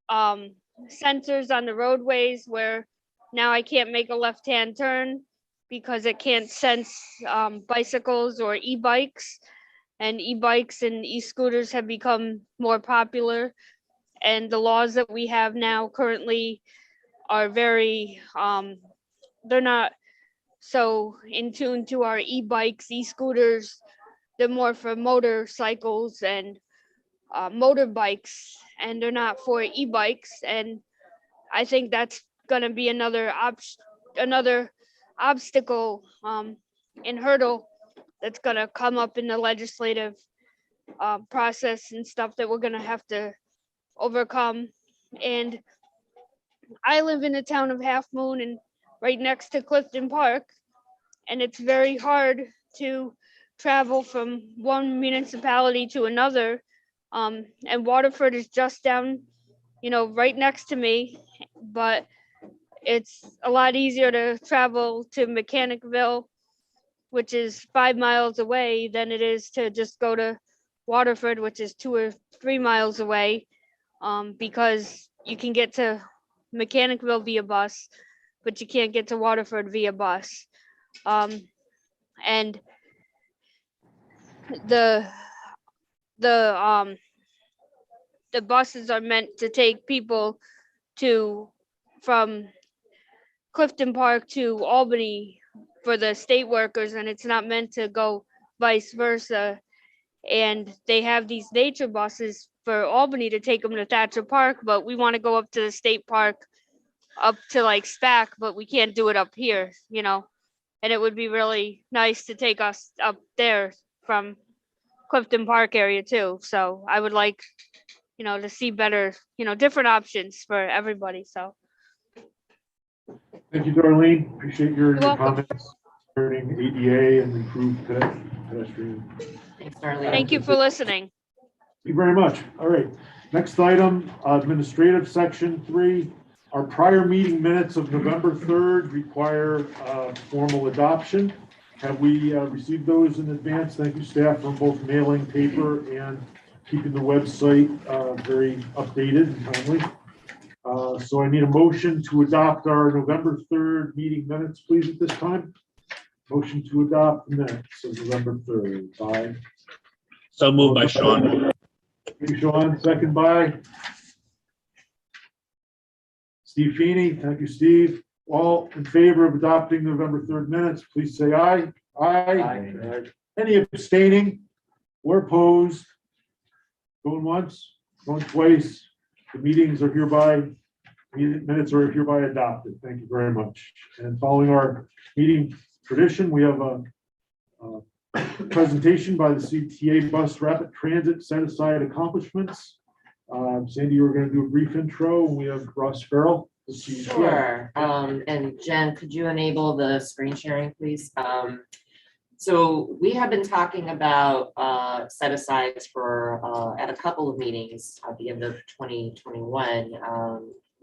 sensors on the roadways where now I can't make a left-hand turn because it can't sense bicycles or e-bikes, and e-bikes and e-scooters have become more popular, and the laws that we have now currently are very they're not so in tune to our e-bikes, e-scooters. They're more for motorcycles and motorbikes, and they're not for e-bikes. And I think that's gonna be another obstacle and hurdle that's gonna come up in the legislative process and stuff that we're gonna have to overcome. And I live in the town of Half Moon and right next to Clifton Park, and it's very hard to travel from one municipality to another. And Waterford is just down, right next to me, but it's a lot easier to travel to Mechanicville, which is 5 miles away, than it is to just go to Waterford, which is 2 or 3 miles away, because you can get to Mechanicville via bus, but you can't get to Waterford via bus. And the buses are meant to take people from Clifton Park to Albany for the state workers, and it's not meant to go vice versa. And they have these nature buses for Albany to take them to Thatcher Park, but we want to go up to the state park, up to like SPAC, but we can't do it up here, and it would be really nice to take us up there from Clifton Park area too. So I would like, to see better, different options for everybody. So Thank you, Darlene. Appreciate your welcome. comments regarding ADA and improved pedestrian. Thanks, Darlene. Thank you for listening. Thank you very much. All right. Next item, administrative section 3. Our prior meeting minutes of November 3rd require formal adoption. Have we received those in advance? Thank you, staff, for both mailing paper and keeping the website very updated and timely. So I need a motion to adopt our November 3rd meeting minutes, please, at this time. Motion to adopt the minutes of November 3rd by. So moved by Sean. Thank you, Sean. Second by Steve Feeney. Thank you, Steve. All in favor of adopting November 3rd minutes, please say aye. Aye. Aye. Any abstaining or opposed? Going once, going twice. The minutes are hereby adopted. Thank you very much. And following our meeting tradition, we have a presentation by the CTA Bus Rapid Transit Set Aside Accomplishments. Sandy, you're going to do a brief intro. We have Ross Farrell. Sure. And Jen, could you enable the screen sharing, please? So we have been talking about set asides for at a couple of meetings at the end of 2021.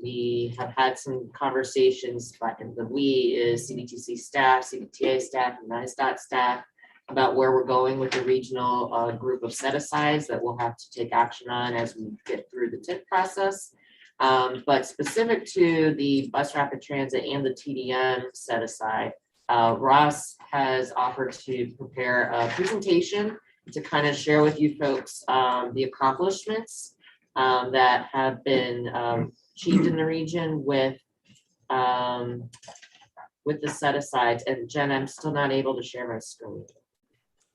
We have had some conversations, and the we is CDTC staff, CDTA staff, and NISDOT staff, about where we're going with the regional group of set asides that we'll have to take action on as we get through the TIP process. But specific to the bus rapid transit and the TDM set aside, Ross has offered to prepare a presentation to kind of share with you folks the accomplishments that have been achieved in the region with the set asides. And Jen, I'm still not able to share my screen.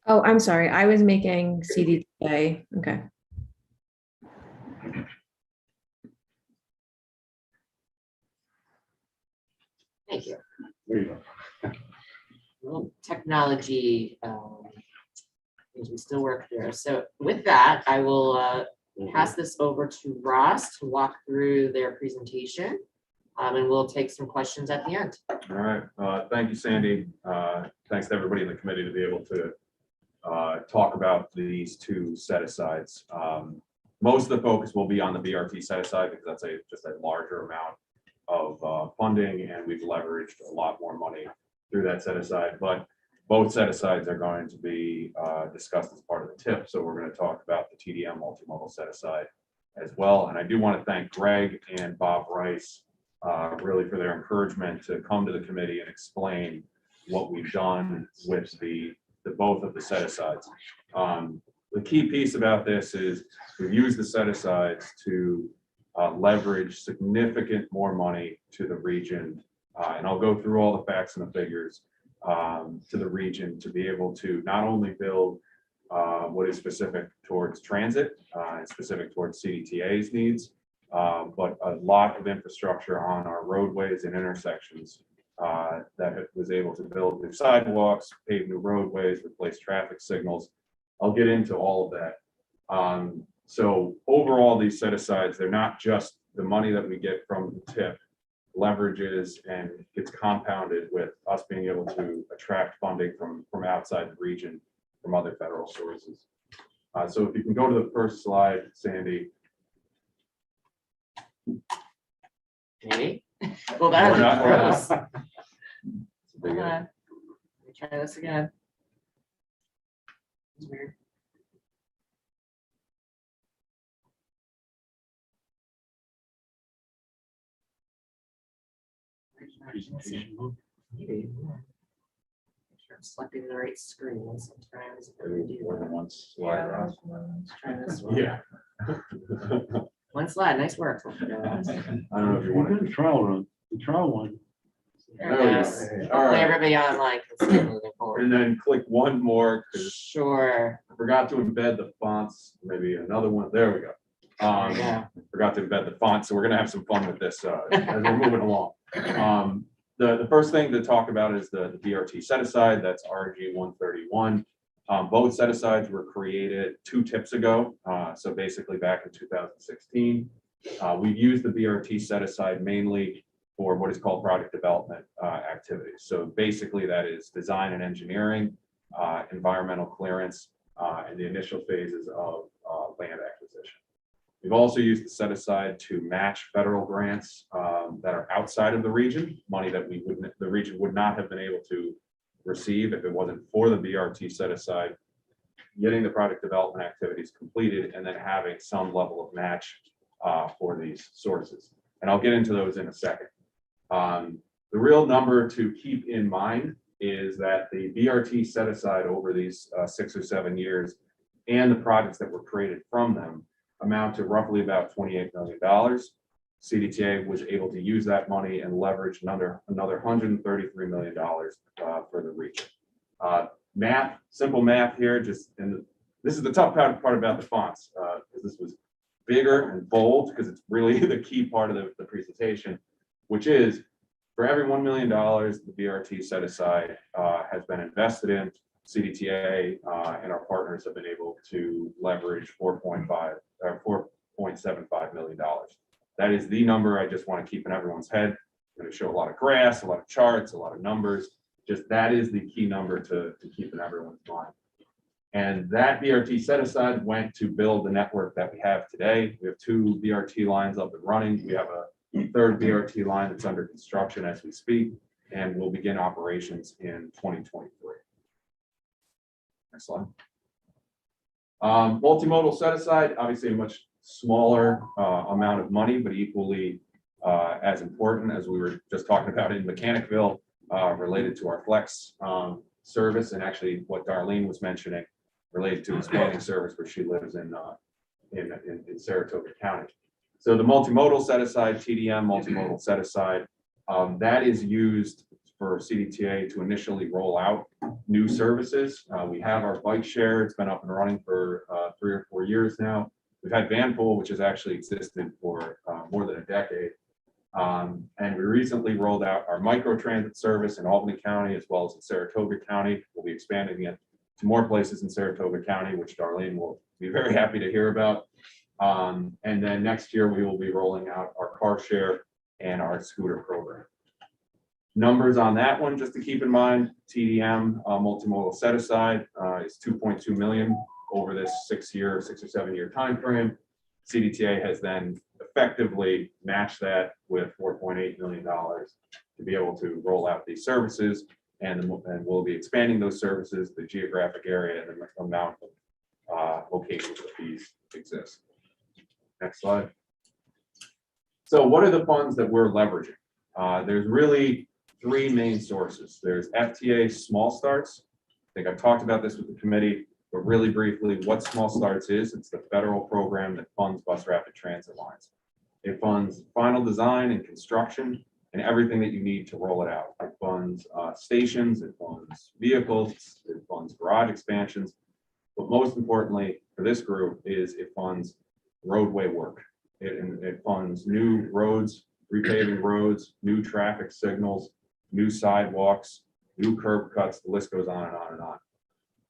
Oh, I'm sorry. I was making CDTA. Okay. Thank you. There you go. Well, technology, things we still work through. So with that, I will pass this over to Ross to walk through their presentation, and we'll take some questions at the end. All right. Thank you, Sandy. Thanks to everybody in the committee to be able to talk about these two set-asides. Most of the focus will be on the BRT set-aside because that's just a larger amount of funding, and we've leveraged a lot more money through that set-aside. But both set-asides are going to be discussed as part of the TIP. So we're going to talk about the TDM multimodal set-aside as well. And I do want to thank Greg and Bob Rice really for their encouragement to come to the committee and explain what we've done with the both of the set-asides. The key piece about this is we've used the set-asides to leverage significant more money to the region. And I'll go through all the facts and the figures to the region to be able to not only build what is specific towards transit and specific towards CDTA's needs, but a lot of infrastructure on our roadways and intersections that was able to build new sidewalks, pave new roadways, replace traffic signals. I'll get into all of that. So overall, these set-asides, they're not just the money that we get from the TIP, leverages and gets compounded with us being able to attract funding from outside the region, from other federal sources. So if you can go to the first slide, Sandy. Okay. Well, that was We're not- gross. It's a big Hold one. on. Let me try this again. It's weird. Maybe. Make sure I'm selecting the right screen sometimes. Maybe more than one slide, Ross. Let's try this one. Yeah. One slide, nice work. I don't know if you We're want doing to. the trial run, the trial one. There There it we go. goes. All Hopefully right. everybody online can see it moving forward. And then click one more, because Sure. I forgot to embed the fonts, maybe another one. There we go. There we go. Forgot to embed the font, so we're gonna have some fun with this as we're moving along. The first thing to talk about is the BRT set-aside, that's RG 131. Both set-asides were created 2 TIPs ago, so basically back in 2016. We've used the BRT set-aside mainly for what is called product development activities. So basically that is design and engineering, environmental clearance, and the initial phases of land acquisition. We've also used the set aside to match federal grants that are outside of the region, money that the region would not have been able to receive if it wasn't for the BRT set aside, getting the product development activities completed, and then having some level of match for these sources. And I'll get into those in a second. The real number to keep in mind is that the BRT set aside over these 6 or 7 years and the projects that were created from them amount to roughly about $28 million. CDTA was able to use that money and leverage another $133 million for the region. Math, simple math here, and this is the tough part about the fonts, because this was bigger and bold, because it's really the key part of the presentation, which is for every $1 million the BRT set aside has been invested in. CDTA and our partners have been able to leverage $4.75 million. That is the number I just want to keep in everyone's head. I'm going to show a lot of graphs, a lot of charts, a lot of numbers. Just that is the key number to keep in everyone's mind. And that BRT set aside went to build the network that we have today. We have 2 BRT lines up and running. We have a 3rd BRT line that's under construction as we speak, and will begin operations in 2023. Next slide. Multimodal set aside, obviously a much smaller amount of money, but equally as important, as we were just talking about in Mechanicville, related to our flex service, and actually what Darlene was mentioning related to expanding service where she lives in Saratoga County. So the multimodal set aside, TDM multimodal set aside, that is used for CDTA to initially roll out new services. We have our bike share. It's been up and running for 3 or 4 years now. We've had Vanpool, which has actually existed for more than a decade. And we recently rolled out our micro transit service in Albany County as well as in Saratoga County. We'll be expanding it to more places in Saratoga County, which Darlene will be very happy to hear about. And then next year we will be rolling out our car share and our scooter program. Numbers on that one, just to keep in mind, TDM multimodal set aside is 2.2 million over this 6 or 7 year time frame. CDTA has then effectively matched that with $4.8 million to be able to roll out these services, and we'll be expanding those services, the geographic area, and the amount of locations that these exist. Next slide. So what are the funds that we're leveraging? There's really three main sources. There's FTA small starts. I think I've talked about this with the committee, but really briefly, what small starts is, it's the federal program that funds bus rapid transit lines. It funds final design and construction and everything that you need to roll it out. It funds stations, it funds vehicles, it funds garage expansions. But most importantly for this group is it funds roadway work. It funds new roads, repaving roads, new traffic signals, new sidewalks, new curb cuts, the list goes on and on and on.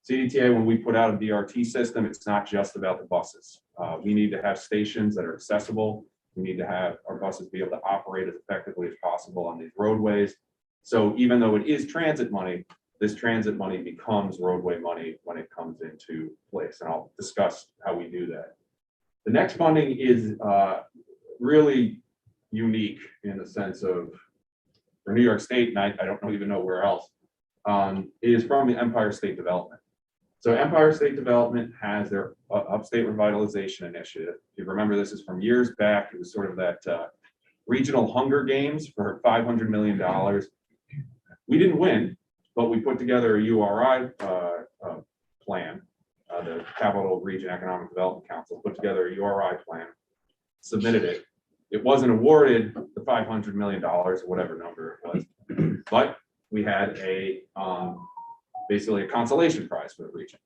CDTA, when we put out a BRT system, it's not just about the buses. We need to have stations that are accessible. We need to have our buses be able to operate as effectively as possible on these roadways. So even though it is transit money, this transit money becomes roadway money when it comes into place. And I'll discuss how we do that. The next funding is really unique in the sense of, for New York State, and I don't even know where else, is from the Empire State Development. So Empire State Development has their Upstate Revitalization Initiative. If you remember, this is from years back. It was sort of that regional Hunger Games for $500 million. We didn't win, but we put together a URI plan. The Capital Region Economic Development Council put together a URI plan, submitted it. It wasn't awarded the $500 million or whatever number it was, but we had a basically a consolation prize for the region.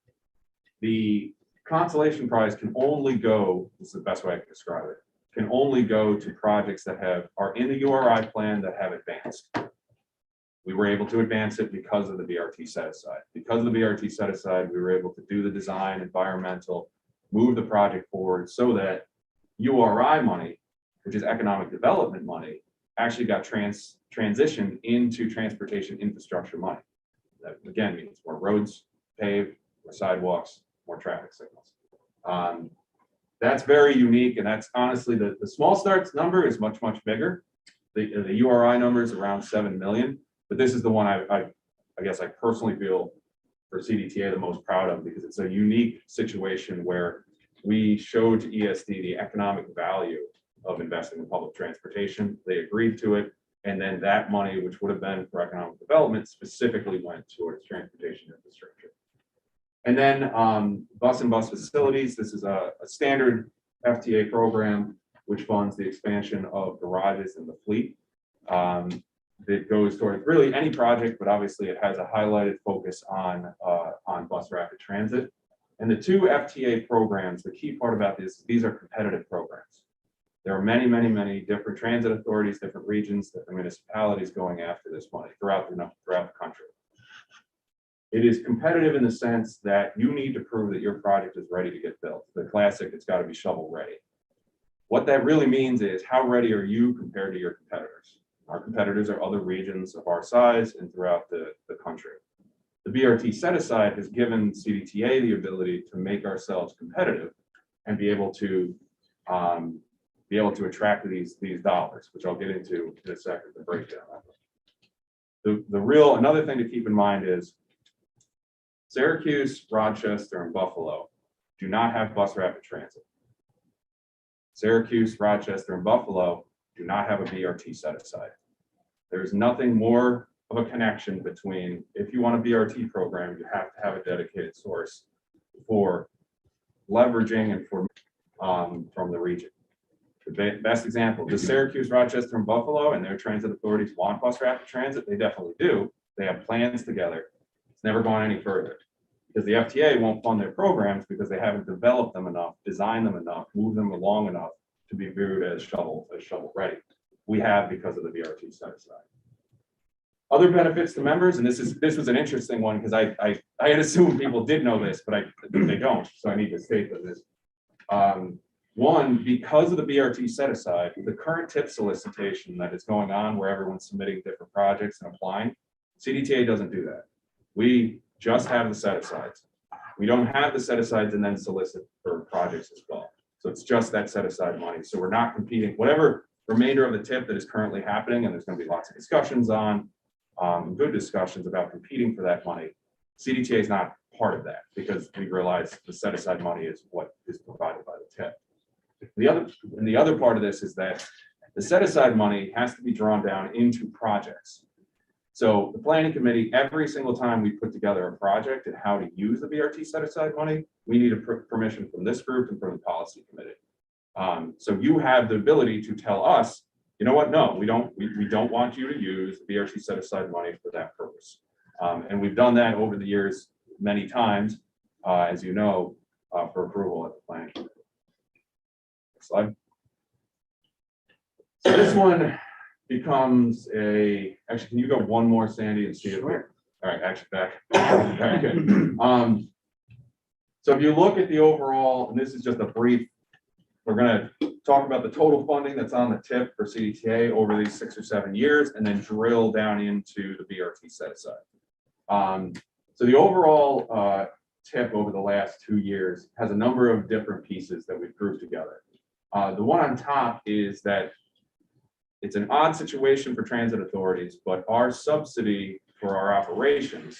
The consolation prize can only go, this is the best way I can describe it, can only go to projects that are in the URI plan that have advanced. We were able to advance it because of the BRT set aside. Because of the BRT set aside, we were able to do the design, environmental, move the project forward so that URI money, which is economic development money, actually got transitioned into transportation infrastructure money. That again means more roads paved, more sidewalks, more traffic signals. That's very unique, and that's honestly the small starts number is much, much bigger. The URI number is around 7 million. But this is the one I guess I personally feel for CDTA the most proud of, because it's a unique situation where we showed to ESD the economic value of investing in public transportation. They agreed to it. And then that money, which would have been for economic development, specifically went towards transportation infrastructure. And then bus and bus facilities. This is a standard FTA program, which funds the expansion of garages in the fleet. That goes towards really any project, but obviously it has a highlighted focus on bus rapid transit. And the two FTA programs, the key part about this, these are competitive programs. There are many, many, many different transit authorities, different regions, different municipalities going after this money throughout the country. It is competitive in the sense that you need to prove that your project is ready to get built. The classic, it's got to be shovel ready. What that really means is, how ready are you compared to your competitors? Our competitors are other regions of our size and throughout the country. The BRT set aside has given CDTA the ability to make ourselves competitive and be able to attract these dollars, which I'll get into in a second, the breakdown of it. Another thing to keep in mind is Syracuse, Rochester, and Buffalo do not have bus rapid transit. Syracuse, Rochester, and Buffalo do not have a BRT set aside. There's nothing more of a connection between, if you want a BRT program, you have to have a dedicated source for leveraging and for from the region. The best example, does Syracuse, Rochester, and Buffalo and their transit authorities want bus rapid transit? They definitely do. They have plans together. It's never gone any further because the FTA won't fund their programs because they haven't developed them enough, designed them enough, moved them along enough to be viewed as shovel ready. We have because of the BRT set aside. Other benefits to members, and this was an interesting one because I had assumed people did know this, but they don't, so I need to state this. One, because of the BRT set aside, the current tip solicitation that is going on where everyone's submitting different projects and applying, CDTA doesn't do that. We just have the set asides. We don't have the set asides and then solicit for projects as well. So it's just that set aside money. So we're not competing, whatever remainder of the tip that is currently happening, and there's going to be lots of discussions on, good discussions about competing for that money. CDTA is not part of that because we realize the set aside money is what is provided by the tip. the other part of this is that the set aside money has to be drawn down into projects. So the planning committee, every single time we put together a project and how to use the BRT set aside money, we need a permission from this group and from the policy committee. So you have the ability to tell us, you know what, no, we don't want you to use the BRT set aside money for that purpose. And we've done that over the years many times, as you know, for approval at the planning committee. Next slide. So this one becomes actually, can you go one more, Sandy, and see it? All right, actually back. Very good. So if you look at the overall, and this is just a brief, we're going to talk about the total funding that's on the tip for CDTA over these 6 or 7 years, and then drill down into the BRT set aside. So the overall tip over the last 2 years has a number of different pieces that we've grouped together. The one on top is that it's an odd situation for transit authorities, but our subsidy for our operations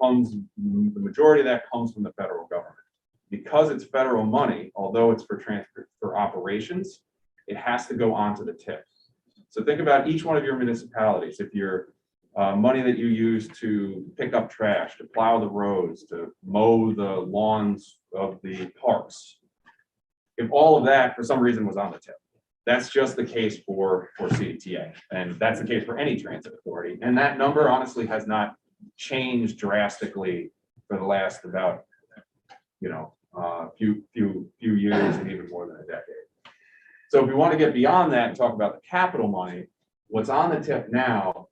the majority of that comes from the federal government. Because it's federal money, although it's for operations, it has to go onto the tip. So think about each one of your municipalities. If your money that you use to pick up trash, to plow the roads, to mow the lawns of the parks, if all of that for some reason was on the tip, that's just the case for CDTA, and that's the case for any transit authority. And that number honestly has not changed drastically for the last about, few years and even more than a decade. So if we want to get beyond that and talk about the capital money, what's on the tip now,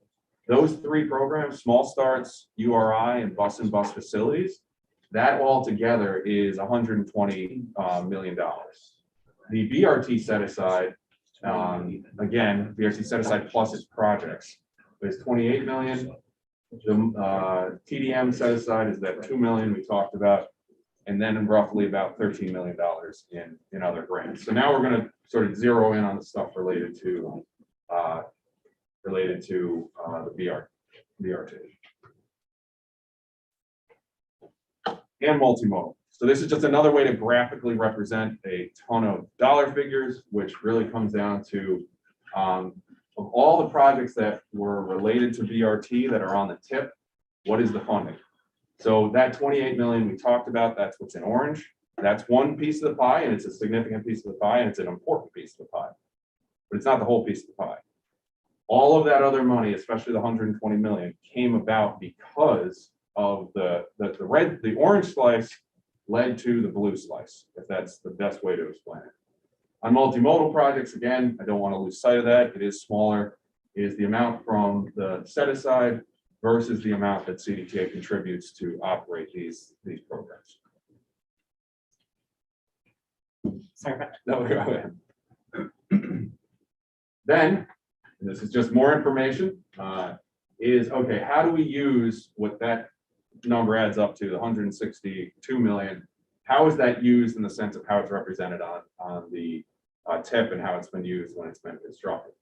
those 3 programs, Small Starts, URI, and Bus Facilities, that all together is $120 million. The BRT set aside, again, BRT set aside plus its projects is 28 million. The TDM set aside is that 2 million we talked about, and then roughly about $13 million in other grants. So now we're going to sort of zero in on the stuff related to the BRT and multimodal. So this is just another way to graphically represent a ton of dollar figures, which really comes down to of all the projects that were related to BRT that are on the tip, what is the funding? So that 28 million we talked about, that's what's in orange. That's one piece of the pie, and it's a significant piece of the pie, and it's an important piece of the pie. But it's not the whole piece of the pie. All of that other money, especially the 120 million, came about because of the orange slice led to the blue slice, if that's the best way to explain it. On multimodal projects, again, I don't want to lose sight of that. It is smaller. It is the amount from the set aside versus the amount that CDTA contributes to operate these programs. Sorry. No, go ahead. Then, and this is just more information, is okay, how do we use what that number adds up to, the 162 million? How is that used in the sense of how it's represented on the tip and how it's been used when it's been constructed?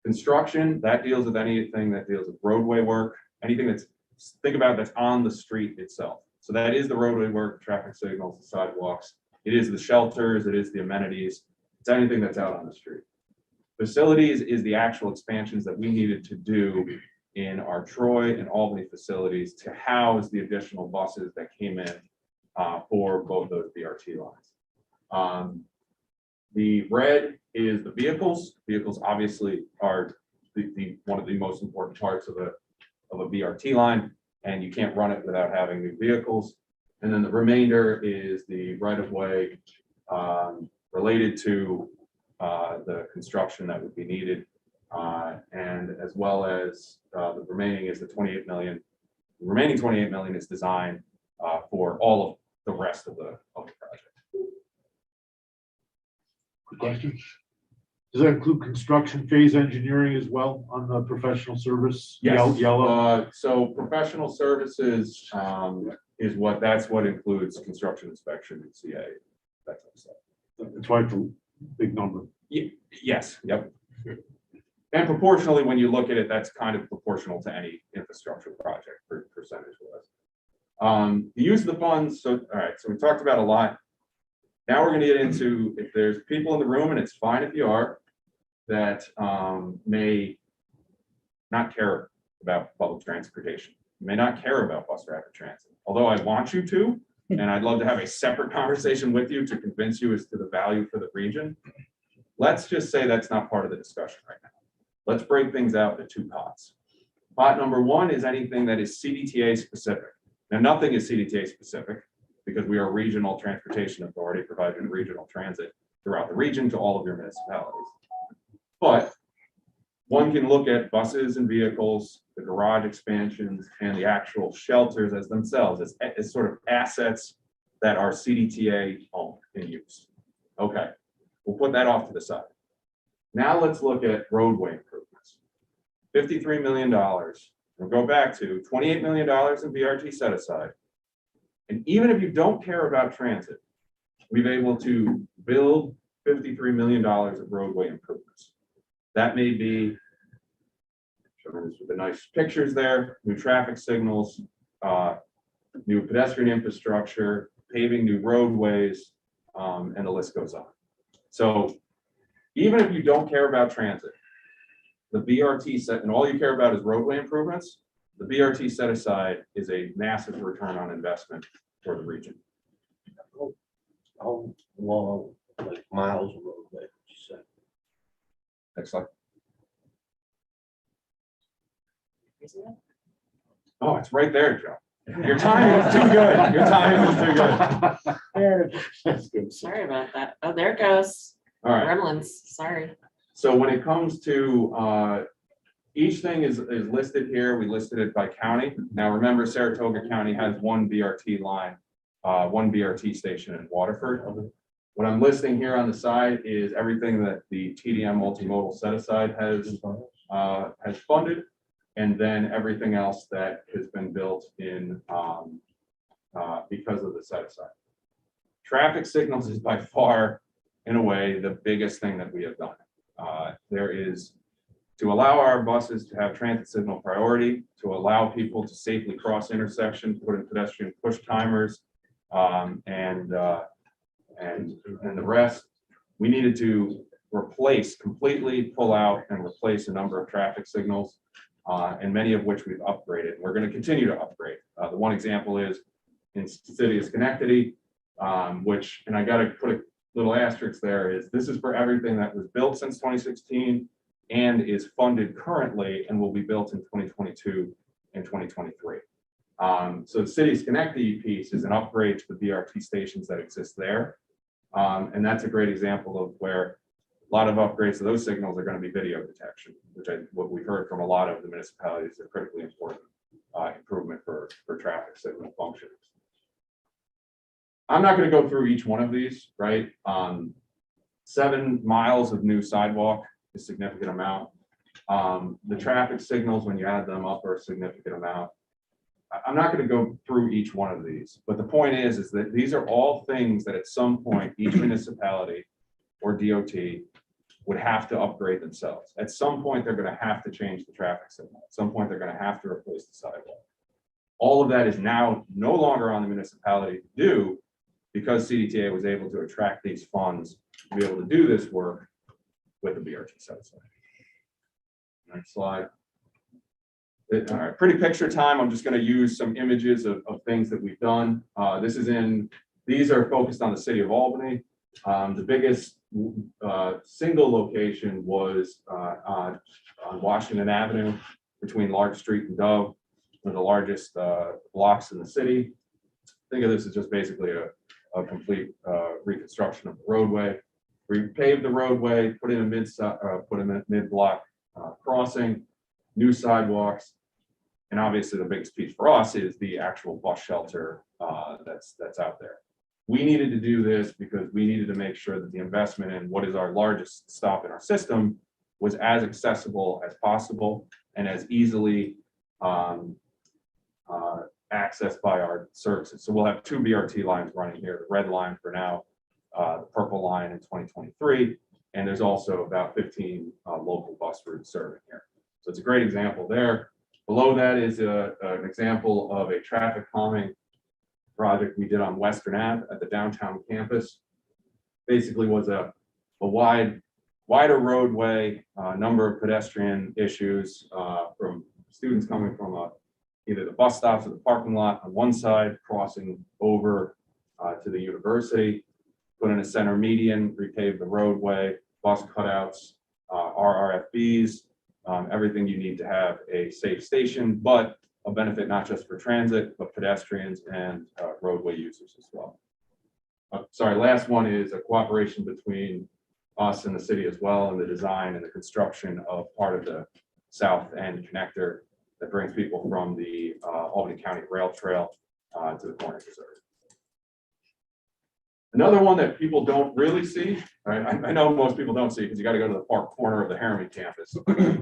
Construction, that deals with anything that deals with roadway work, anything think about that's on the street itself. So that is the roadway work, traffic signals, the sidewalks. It is the shelters, it is the amenities. It's anything that's out on the street. Facilities is the actual expansions that we needed to do in our Troy and Albany facilities to house the additional buses that came in for both those BRT lines. The red is the vehicles. Vehicles obviously are one of the most important parts of a BRT line, and you can't run it without having new vehicles. And then the remainder is the right-of-way related to the construction that would be needed, and as well as the remaining is the 28 million. The remaining 28 million is designed for all of the rest of the project. Good question. Does that include construction phase engineering as well on the professional service? Yes. Yellow. So professional services is what includes construction inspection and CA, that type of stuff. That's why it's a big number. Yes. Yep. And proportionally, when you look at it, that's kind of proportional to any infrastructure project percentage wise. The use of the funds. So all right. So we talked about a lot. Now we're gonna get into, if there's people in the room, and it's fine if you are, that may not care about public transportation, may not care about bus rapid transit, although I want you to, and I'd love to have a separate conversation with you to convince you as to the value for the region. Let's just say that's not part of the discussion right now. Let's break things out into two pots. Pot number one is anything that is CDTA specific. Now, nothing is CDTA specific because we are a regional transportation authority providing regional transit throughout the region to all of your municipalities. But one can look at buses and vehicles, the garage expansions, and the actual shelters as themselves, as sort of assets that are CDTA owned and used. Okay, we'll put that off to the side. Now let's look at roadway improvements. $53 million. We'll go back to $28 million in BRT set aside. And even if you don't care about transit, we've been able to build $53 million of roadway improvements. That may be, showing this with the nice pictures there, new traffic signals, new pedestrian infrastructure, paving new roadways, and the list goes on. So even if you don't care about transit, the BRT set, and all you care about is roadway improvements, the BRT set aside is a massive return on investment for the region. How long, like miles of roadway, you said? Next slide. Oh, it's right there, Joe. Your timing was too good. Your timing was too good. There, that's good. Sorry about that. Oh, there it goes. All right. Gremlins, sorry. So when it comes to each thing is listed here, we listed it by county. Now remember, Saratoga County has one BRT line, one BRT station in Waterford. What I'm listing here on the side is everything that the TDM multimodal set aside has funded, and then everything else that has been built in because of the set aside. Traffic signals is by far, in a way, the biggest thing that we have done. There is to allow our buses to have transit signal priority, to allow people to safely cross intersections, put in pedestrian push timers, and the rest. We needed to completely pull out and replace a number of traffic signals, and many of which we've upgraded. We're going to continue to upgrade. The one example is in the city of Schenectady, which, and I got to put a little asterisk there, is this is for everything that was built since 2016 and is funded currently and will be built in 2022 and 2023. So the city of Schenectady piece is an upgrade to the BRT stations that exist there. And that's a great example of where a lot of upgrades to those signals are going to be video detection, which what we've heard from a lot of the municipalities are critically important improvement for traffic signal functions. I'm not going to go through each one of these, right? 7 miles of new sidewalk is a significant amount. The traffic signals, when you add them up, are a significant amount. I'm not going to go through each one of these, but the point is that these are all things that at some point each municipality or DOT would have to upgrade themselves. At some point, they're going to have to change the traffic signal. At some point, they're going to have to replace the sidewalk. All of that is now no longer on the municipality to do because CDTA was able to attract these funds to be able to do this work with the BRT set aside. Next slide. All right, pretty picture time. I'm just going to use some images of things that we've done. These are focused on the city of Albany. The biggest single location was on Washington Avenue between Lark Street and Dove, one of the largest blocks in the city. Think of this as just basically a complete reconstruction of the roadway. We paved the roadway, put in a mid-block crossing, new sidewalks, and obviously the biggest piece for us is the actual bus shelter that's out there. We needed to do this because we needed to make sure that the investment in what is our largest stop in our system was as accessible as possible and as easily accessed by our services. So we'll have 2 BRT lines running here, the red line for now, the purple line in 2023, and there's also about 15 local bus routes serving here. So it's a great example there. Below that is an example of a traffic calming project we did on Western Ave at the downtown campus. basically was a wider roadway, number of pedestrian issues from students coming from either the bus stops or the parking lot on one side, crossing over to the university, put in a center median, repave the roadway, bus cutouts, RRFBs, everything you need to have a safe station, but a benefit not just for transit, but pedestrians and roadway users as well. Sorry, last one is a cooperation between us and the city as well in the design and the construction of part of the south end connector that brings people from the Albany County Rail Trail to the Corner Reserve. Another one that people don't really see, right? I know most people don't see because you got to go to the far corner of the Harriman campus.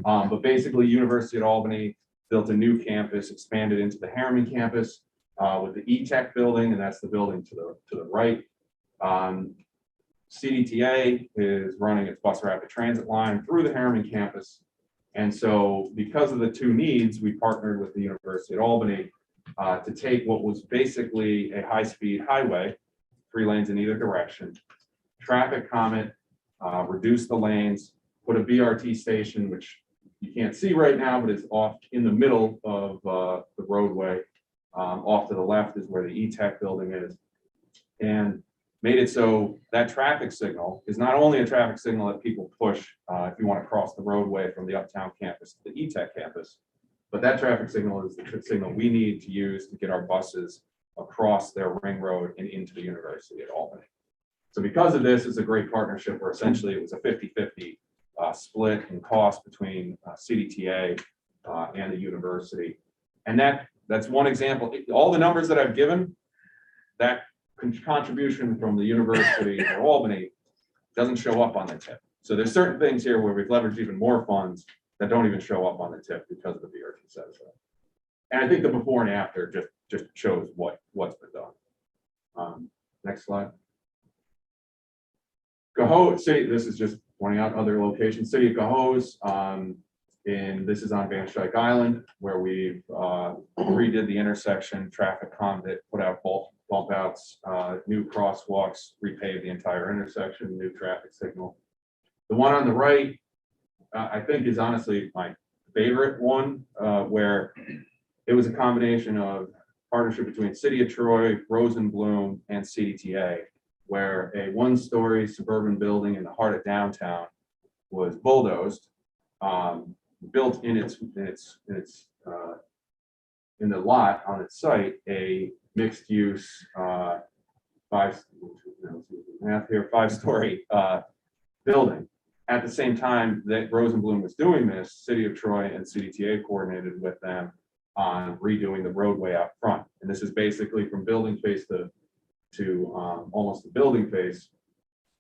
But basically, University at Albany built a new campus, expanded into the Harriman campus with the E-Tech building, and that's the building to the right. CDTA is running its bus rapid transit line through the Harriman campus. And so because of the two needs, we partnered with the University at Albany to take what was basically a high-speed highway, 3 lanes in either direction, traffic calm it, reduce the lanes, put a BRT station, which you can't see right now, but it's off in the middle of the roadway. Off to the left is where the E-Tech building is. And made it so that traffic signal is not only a traffic signal that people push if you want to cross the roadway from the Uptown campus to the E-Tech campus, but that traffic signal is the signal we need to use to get our buses across their ring road and into the University at Albany. So because of this, it's a great partnership where essentially it was a 50-50 split in cost between CDTA and the university. And that's one example. All the numbers that I've given, that contribution from the University of Albany doesn't show up on the tip. So there's certain things here where we've leveraged even more funds that don't even show up on the tip because of the BRT set aside. And I think the before and after just shows what's been done. Next slide. Cohoes City, this is just pointing out other locations. City of Cohoes, and this is on Van Dyke Island, where we've redid the intersection, traffic calmed it, put out bump outs, new crosswalks, repaved the entire intersection, new traffic signal. The one on the right, I think is honestly my favorite one, where it was a combination of partnership between City of Troy, Rosenblum, and CDTA, where a 1-story suburban building in the heart of downtown was bulldozed, built in the lot on its site, a mixed use 5-story building. At the same time that Rosenblum was doing this, City of Troy and CDTA coordinated with them on redoing the roadway out front. And this is basically from building face to almost the building face,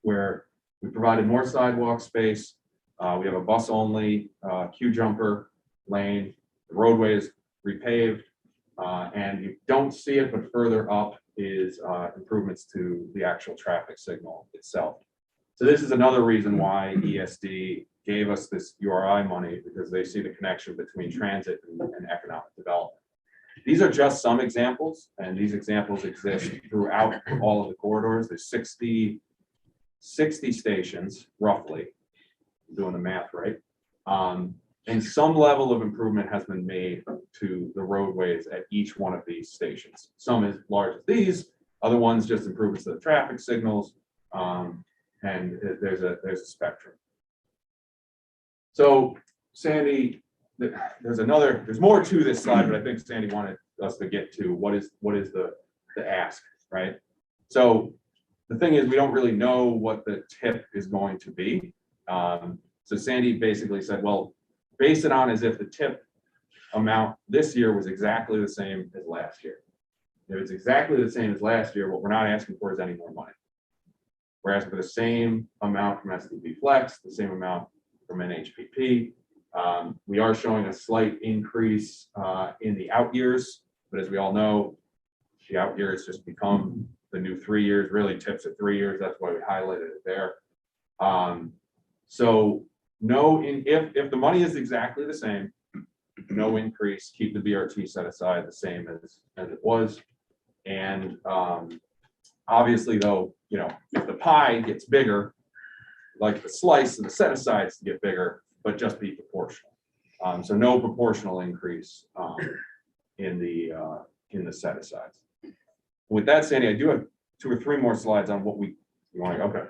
where we provided more sidewalk space. We have a bus only queue jumper lane. The roadway is repaved, and you don't see it, but further up is improvements to the actual traffic signal itself. So this is another reason why ESD gave us this URI money, because they see the connection between transit and economic development. These are just some examples, and these examples exist throughout all of the corridors. There's 60 stations, roughly, I'm doing the math right. And some level of improvement has been made to the roadways at each one of these stations. Some as large as these, other ones just improvements to the traffic signals, and there's a spectrum. So Sandy, there's more to this slide, but I think Sandy wanted us to get to what is the ask, right? So the thing is, we don't really know what the tip is going to be. So Sandy basically said, well, base it on as if the tip amount this year was exactly the same as last year. If it's exactly the same as last year, what we're not asking for is any more money. We're asking for the same amount from SDB Flex, the same amount from NHPP. We are showing a slight increase in the out years, but as we all know, the out years just become the new 3 years, really tips at 3 years. That's why we highlighted it there. So no, if the money is exactly the same, no increase, keep the BRT set aside the same as it was. And Obviously, though, you know, if the pie gets bigger, like the slice of the set asides to get bigger, but just be proportional. So no proportional increase in the set asides. With that, Sandy, I do have 2 or 3 more slides on what you want. Okay.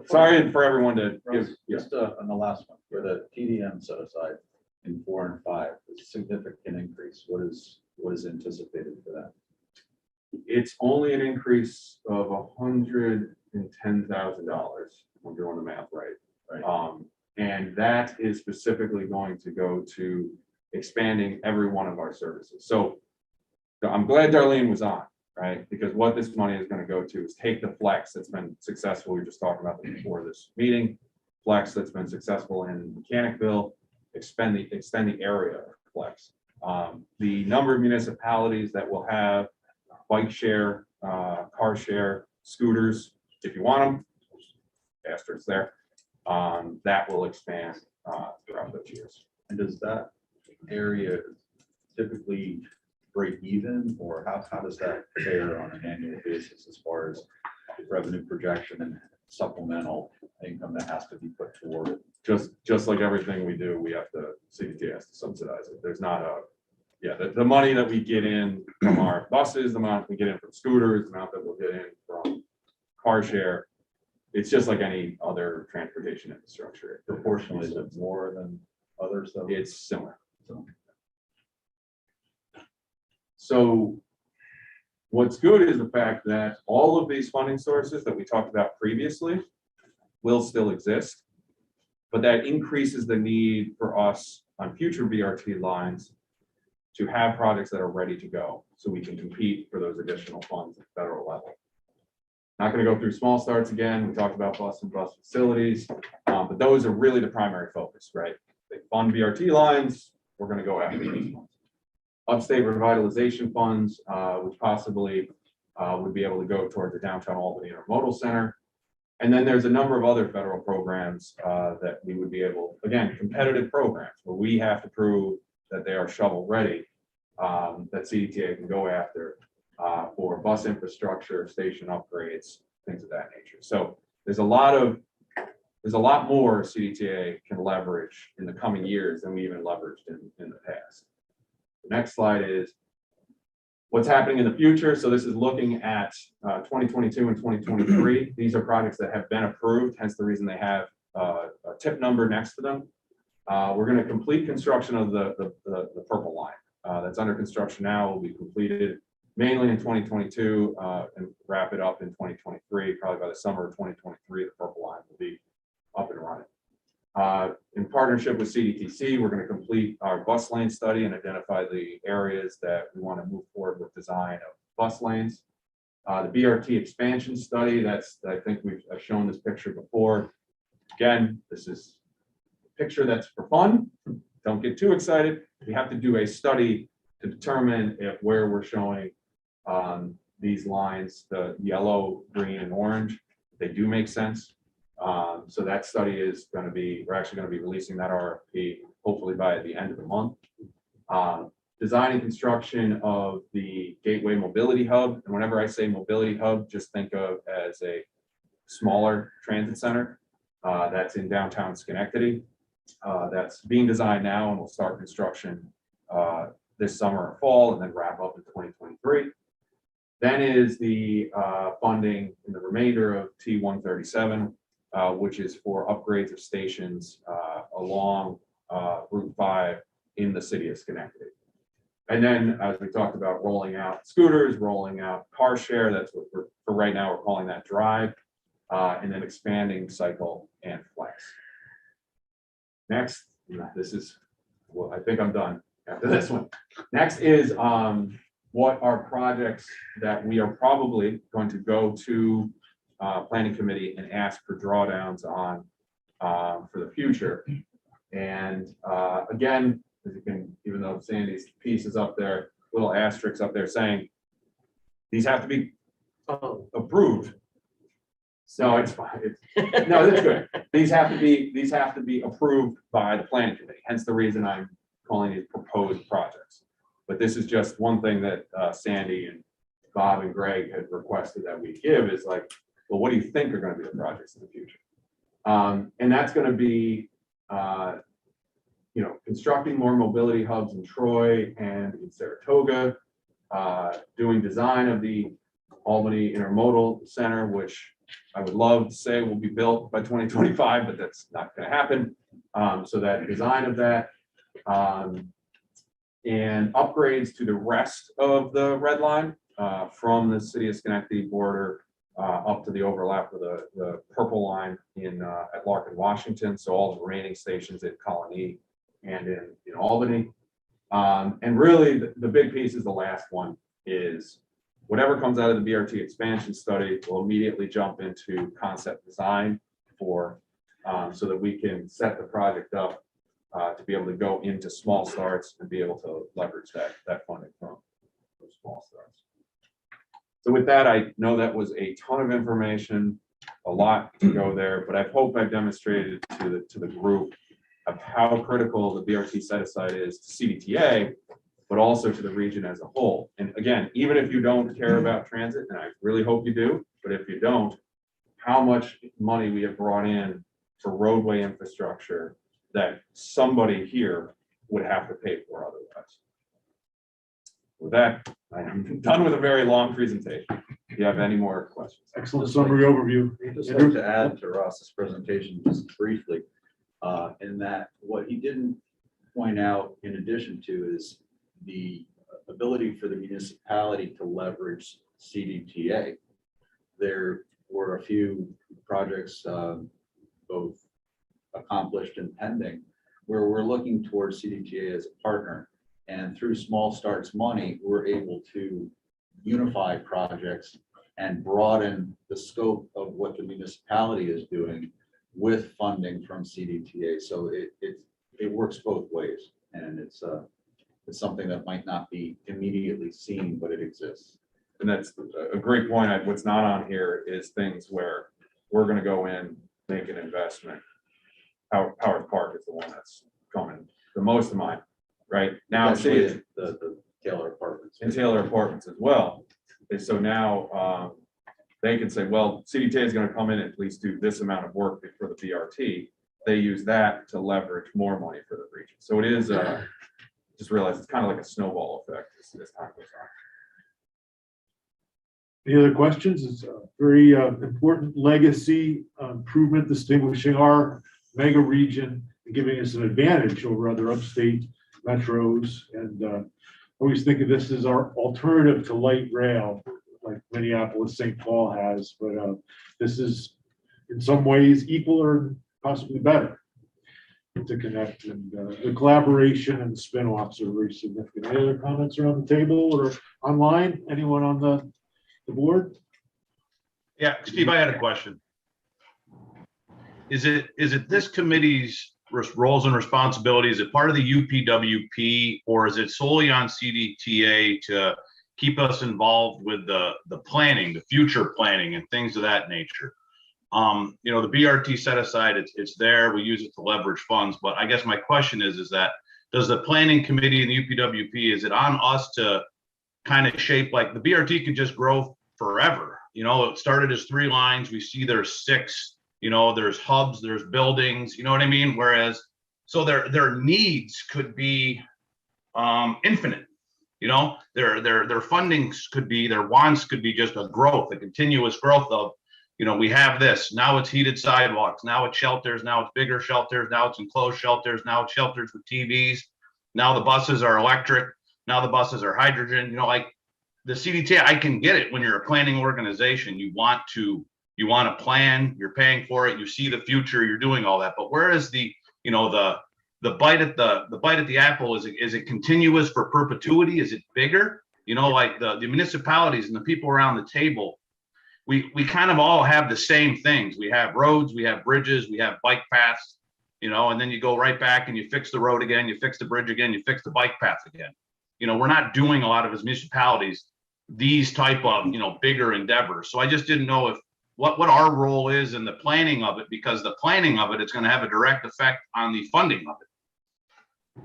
Sorry for everyone to give. Just on the last one, for the TDM set aside in 4 and 5, it's a significant increase. What is anticipated for that? It's only an increase of $110,000. I'm doing the math right. Right. And that is specifically going to go to expanding every one of our services. So I'm glad Darlene was on, right? Because what this money is going to go to is take the flex that's been successful. We were just talking about that before this meeting. Flex that's been successful in Mechanicville, extend the area of flex. The number of municipalities that will have bike share, car share, scooters, if you want them, asterisks there, that will expand throughout those years. And does that area typically break even, or how does that fare on an annual basis as far as revenue projection and supplemental income that has to be put toward it? Just like everything we do, we have to, CDT has to subsidize it. There's not a, the money that we get in from our buses, the amount we get in from scooters, the amount that we'll get in from car share, it's just like any other transportation infrastructure. Proportionally, is it more than others though? It's similar. So what's good is the fact that all of these funding sources that we talked about previously will still exist, but that increases the need for us on future BRT lines to have projects that are ready to go so we can compete for those additional funds at the federal level. Not going to go through small starts again. We talked about bus and bus facilities, but those are really the primary focus, right? They fund BRT lines, we're going to go after these ones. Upstate revitalization funds, which possibly would be able to go towards the downtown Albany Intermodal Center. And then there's a number of other federal programs that we would be able, again, competitive programs where we have to prove that they are shovel ready, that CDTA can go after for bus infrastructure, station upgrades, things of that nature. So there's a lot more CDTA can leverage in the coming years than we even leveraged in the past. The next slide is what's happening in the future. So this is looking at 2022 and 2023. These are projects that have been approved, hence the reason they have a tip number next to them. We're going to complete construction of the purple line that's under construction now. Will be completed mainly in 2022 and wrap it up in 2023. Probably by the summer of 2023, the purple line will be up and running. In partnership with CDTC, we're going to complete our bus lane study and identify the areas that we want to move forward with design of bus lanes. The Brt Expansion Study, I think I've shown this picture before. Again, this is a picture that's for fun. Don't get too excited. We have to do a study to determine if where we're showing these lines, the yellow, green, and orange, they do make sense. So that study is going to be, we're actually going to be releasing that RFP hopefully by the end of the month. Design and construction of the Gateway Mobility Hub. And whenever I say mobility hub, just think of as a smaller transit center that's in downtown Schenectady. That's being designed now and will start construction this summer or fall and then wrap up in 2023. Then is the funding in the remainder of T137, which is for upgrades of stations along Route 5 in the city of Schenectady. And then, as we talked about, rolling out scooters, rolling out car share, that's what for right now, we're calling that drive, and then expanding cycle and flex. Next, this is, well, I think I'm done after this one. Next is what are projects that we are probably going to go to planning committee and ask for drawdowns on for the future. And again, as you can, even though Sandy's piece is up there, little asterisks up there saying these have to be approved. No, it's fine. No, that's good. These have to be approved by the planning committee. Hence the reason I'm calling these proposed projects. But this is just one thing that Sandy and Bob and Greg had requested that we give is like, well, what do you think are gonna be the projects in the future? And that's gonna be, constructing more mobility hubs in Troy and in Saratoga, doing design of the Albany Intermodal Center, which I would love to say will be built by 2025, but that's not gonna happen. So that design of that, and upgrades to the rest of the red line, from the city of Schenectady border, up to the overlap of the purple line at Larkin, Washington. So all the remaining stations in Colony and in Albany. And really the big piece is the last one is whatever comes out of the BRT expansion study will immediately jump into concept design for, so that we can set the project up to be able to go into small starts and be able to leverage that funding from those small starts. So with that, I know that was a ton of information, a lot to go there, but I hope I've demonstrated to the group of how critical the BRT set aside is to CDTA, but also to the region as a whole. And again, even if you don't care about transit, and I really hope you do, but if you don't, how much money we have brought in for roadway infrastructure that somebody here would have to pay for otherwise. With that, I am done with a very long presentation. If you have any more questions. Excellent summary overview. Just like to add to Ross's presentation just briefly, in that what he didn't point out in addition to is the ability for the municipality to leverage CDTA. There were a few projects, both accomplished and pending, where we're looking towards CDTA as a partner. And through small starts money, we're able to unify projects and broaden the scope of what the municipality is doing with funding from CDTA. So it works both ways, and it's something that might not be immediately seen, but it exists. And that's a great point. What's not on here is things where we're going to go in, make an investment. Howard Park is the one that's coming the most to mind, right? Now, Actually, the Taylor Apartments. and Taylor Apartments as well. And so now they can say, well, CDTA is going to come in and at least do this amount of work for the BRT. They use that to leverage more money for the region. So it is, just realize it's kind of like a snowball effect as time goes on. Any other questions? It's a very important legacy improvement distinguishing our mega region and giving us an advantage over other upstate metros. And always think of this as our alternative to light rail, like Minneapolis, St. Paul has. But this is in some ways equal or possibly better to connect. And the collaboration and the spin-offs are very significant. Any other comments around the table or online? Anyone on the board? Yeah, Steve, I had a question. Is it this committee's roles and responsibilities? Is it part of the UPWP, or is it solely on CDTA to keep us involved with the planning, the future planning and things of that nature? The BRT set aside, it's there, we use it to leverage funds, but I guess my question is that does the planning committee and the UPWP, is it on us to kind of shape, like the BRT could just grow forever? It started as 3 lines, we see there's 6, there's hubs, there's buildings, you know what I mean? Whereas, so their needs could be infinite, their fundings could be, their wants could be just a continuous growth of, we have this, now it's heated sidewalks, now it's shelters, now it's bigger shelters, now it's enclosed shelters, now it's shelters with TVs, now the buses are electric, now the buses are hydrogen, like the CDTA, I can get it when you're a planning organization, you want to plan, you're paying for it, you see the future, you're doing all that. But where is the bite at the apple? Is it continuous for perpetuity? Is it bigger? Like the municipalities and the people around the table, we kind of all have the same things. We have roads, we have bridges, we have bike paths, and then you go right back and you fix the road again, you fix the bridge again, you fix the bike path again. We're not doing a lot of as municipalities these type of bigger endeavors. So I just didn't know what our role is in the planning of it, because the planning of it is going to have a direct effect on the funding of it.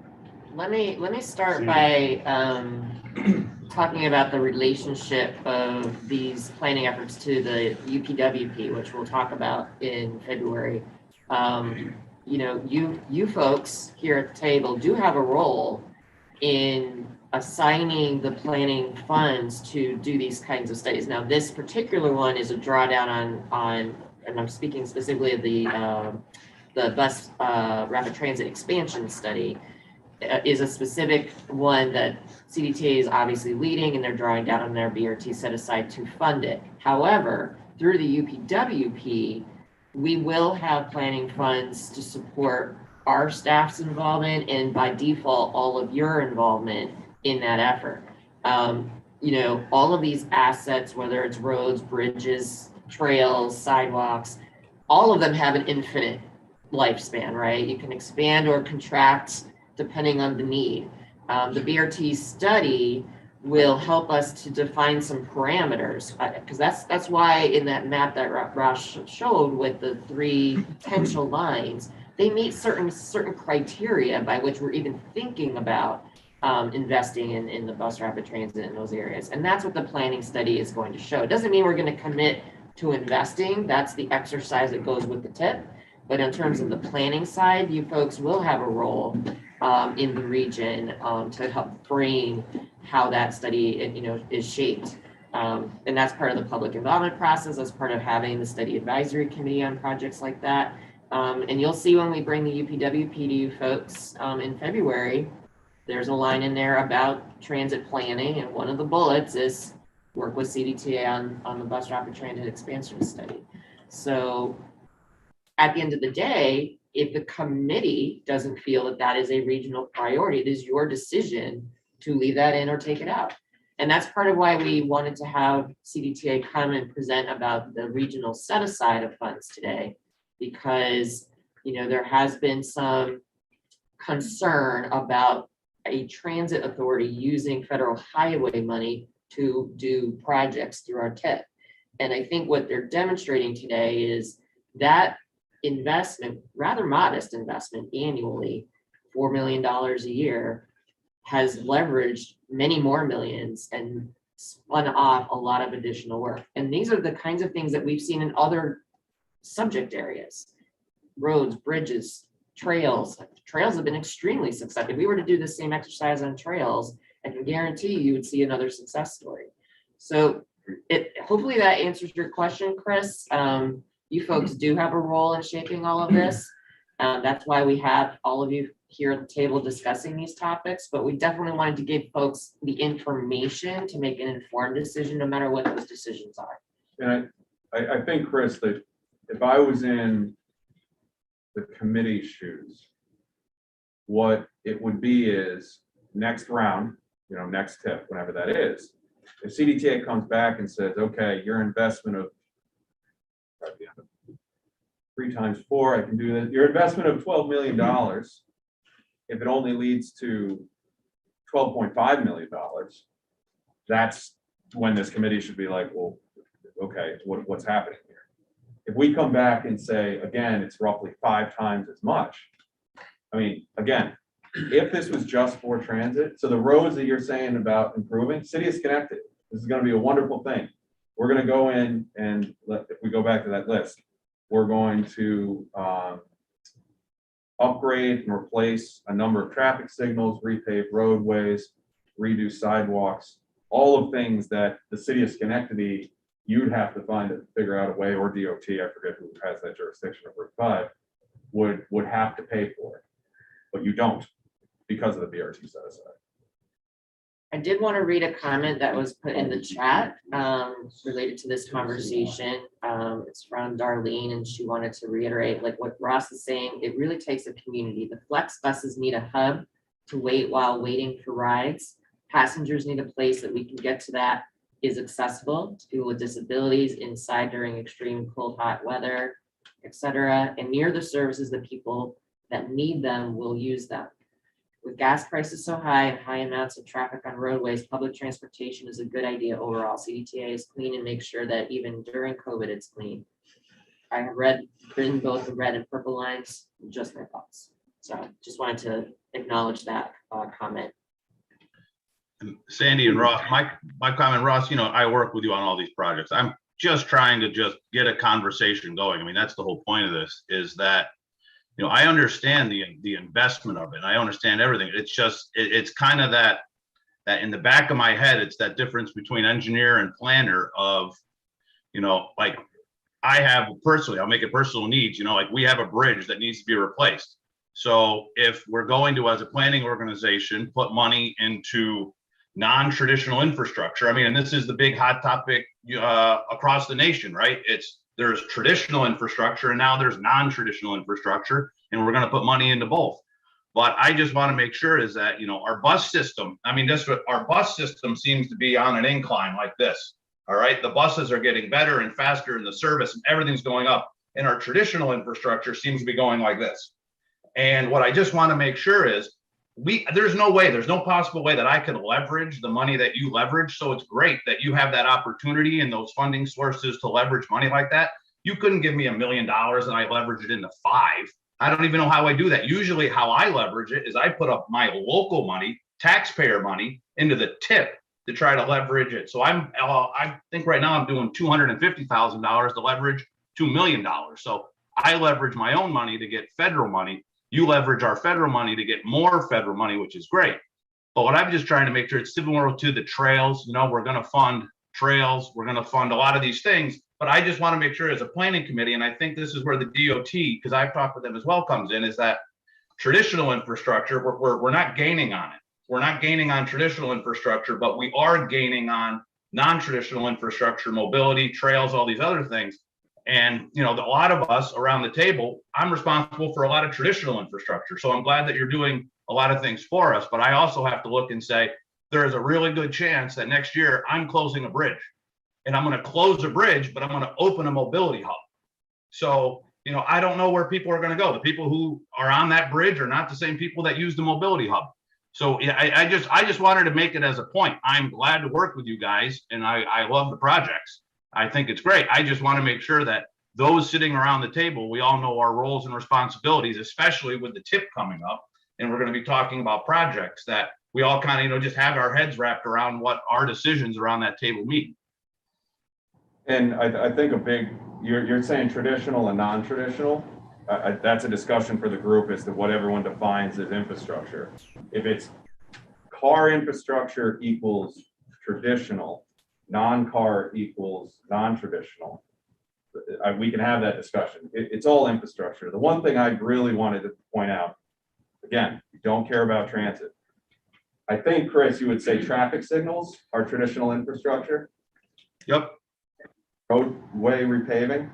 Let me start by talking about the relationship of these planning efforts to the UPWP, which we'll talk about in February. You know, you folks here at the table do have a role in assigning the planning funds to do these kinds of studies. Now, this particular one is a drawdown on, and I'm speaking specifically of the bus rapid transit expansion study, is a specific one that CDTA is obviously leading, and they're drawing down on their BRT set aside to fund it. However, through the UPWP, we will have planning funds to support our staff's involvement, and by default, all of your involvement in that effort. You know, all of these assets, whether it's roads, bridges, trails, sidewalks, all of them have an infinite lifespan, right? You can expand or contract depending on the need. The BRT study will help us to define some parameters, because that's why in that map that Ross showed with the 3 potential lines, they meet certain criteria by which we're even thinking about investing in the bus rapid transit in those areas. And that's what the planning study is going to show. It doesn't mean we're going to commit to investing. That's the exercise that goes with the tip. But in terms of the planning side, you folks will have a role in the region to help frame how that study, you know, is shaped. And that's part of the public involvement process. That's part of having the study advisory committee on projects like that. And you'll see when we bring the UPWP to you folks in February, there's a line in there about transit planning. And one of the bullets is work with CDTA on the bus rapid transit expansion study. So at the end of the day, if the committee doesn't feel that that is a regional priority, it is your decision to leave that in or take it out. And that's part of why we wanted to have CDTA come and present about the regional set aside of funds today, because, you know, there has been some concern about a transit authority using federal highway money to do projects through our TIP. And I think what they're demonstrating today is that investment, rather modest investment annually, $4 million a year, has leveraged many more millions and spun off a lot of additional work. And these are the kinds of things that we've seen in other subject areas. Roads, bridges, trails. Trails have been extremely successful. If we were to do the same exercise on trails, I can guarantee you would see another success story. So hopefully that answers your question, Chris. You folks do have a role in shaping all of this. That's why we have all of you here at the table discussing these topics, but we definitely wanted to give folks the information to make an informed decision, no matter what those decisions are. And I think, Chris, that if I was in the committee shoes, what it would be is next round, you know, next tip, whenever that is, if CDTA comes back and says, okay, your investment of 3 times 4, I can do that. Your investment of $12 million, if it only leads to $12.5 million, that's when this committee should be like, well, okay, what's happening here? If we come back and say, again, it's roughly 5 times as much. I mean, again, if this was just for transit, so the roads that you're saying about improving, City is connected. This is going to be a wonderful thing. We're going to go in and if we go back to that list, we're going to upgrade and replace a number of traffic signals, repave roadways, redo sidewalks, all of things that the City of Schenectady, you'd have to figure out a way, or DOT, I forget who has that jurisdiction of Route 5, would have to pay for it. But you don't, because of the BRT set aside. I did want to read a comment that was put in the chat related to this conversation. It's from Darlene, and she wanted to reiterate, like what Ross is saying, it really takes a community. The flex buses need a hub to wait while waiting for rides. Passengers need a place that we can get to that is accessible to people with disabilities, inside during extreme cold, hot weather, etc., and near the services that people that need them will use them. With gas prices so high and high amounts of traffic on roadways, public transportation is a good idea overall. CDTA is clean and makes sure that even during COVID, it's clean. I have written both the red and purple lines, just my thoughts. So just wanted to acknowledge that comment. Sandy and Ross, my comment, Ross, I work with you on all these projects. I'm just trying to just get a conversation going. I mean, that's the whole point of this, is that, I understand the investment of it. And I understand everything. It's just, it's kind of that in the back of my head, it's that difference between engineer and planner of, like I have personally, I'll make it personal needs, like we have a bridge that needs to be replaced. So if we're going to, as a planning organization, put money into non-traditional infrastructure, I mean, and this is the big hot topic across the nation, right? There's traditional infrastructure and now there's non-traditional infrastructure, and we're going to put money into both. But I just want to make sure is that, our bus system, I mean, our bus system seems to be on an incline like this. All right. The buses are getting better and faster, and the service and everything's going up. And our traditional infrastructure seems to be going like this. And what I just want to make sure is there's no possible way that I can leverage the money that you leverage. So it's great that you have that opportunity and those funding sources to leverage money like that. You couldn't give me $1 million and I leverage it into 5. I don't even know how I do that. Usually how I leverage it is I put up my local money, taxpayer money, into the tip to try to leverage it. So I think right now I'm doing $250,000 to leverage $2 million. So I leverage my own money to get federal money. You leverage our federal money to get more federal money, which is great. But what I'm just trying to make sure, it's similar to the trails. We're going to fund trails. We're going to fund a lot of these things. But I just want to make sure as a planning committee, and I think this is where the DOT, because I've talked with them as well, comes in, is that traditional infrastructure, we're not gaining on it. We're not gaining on traditional infrastructure, but we are gaining on non-traditional infrastructure, mobility, trails, all these other things. And, a lot of us around the table, I'm responsible for a lot of traditional infrastructure. So I'm glad that you're doing a lot of things for us. But I also have to look and say, there is a really good chance that next year I'm closing a bridge. And I'm going to close a bridge, but I'm going to open a mobility hub. So, I don't know where people are going to go. The people who are on that bridge are not the same people that use the mobility hub. So yeah, I just wanted to make it as a point. I'm glad to work with you guys, and I love the projects. I think it's great. I just want to make sure that those sitting around the table, we all know our roles and responsibilities, especially with the tip coming up. And we're going to be talking about projects that we all kind of, just have our heads wrapped around what our decisions around that table mean. And I think you're saying traditional and non-traditional. That's a discussion for the group as to what everyone defines as infrastructure. If it's car infrastructure equals traditional, non-car equals non-traditional, we can have that discussion. It's all infrastructure. The one thing I really wanted to point out, again, you don't care about transit. I think, Chris, you would say traffic signals are traditional infrastructure. Yep. Roadway repaving.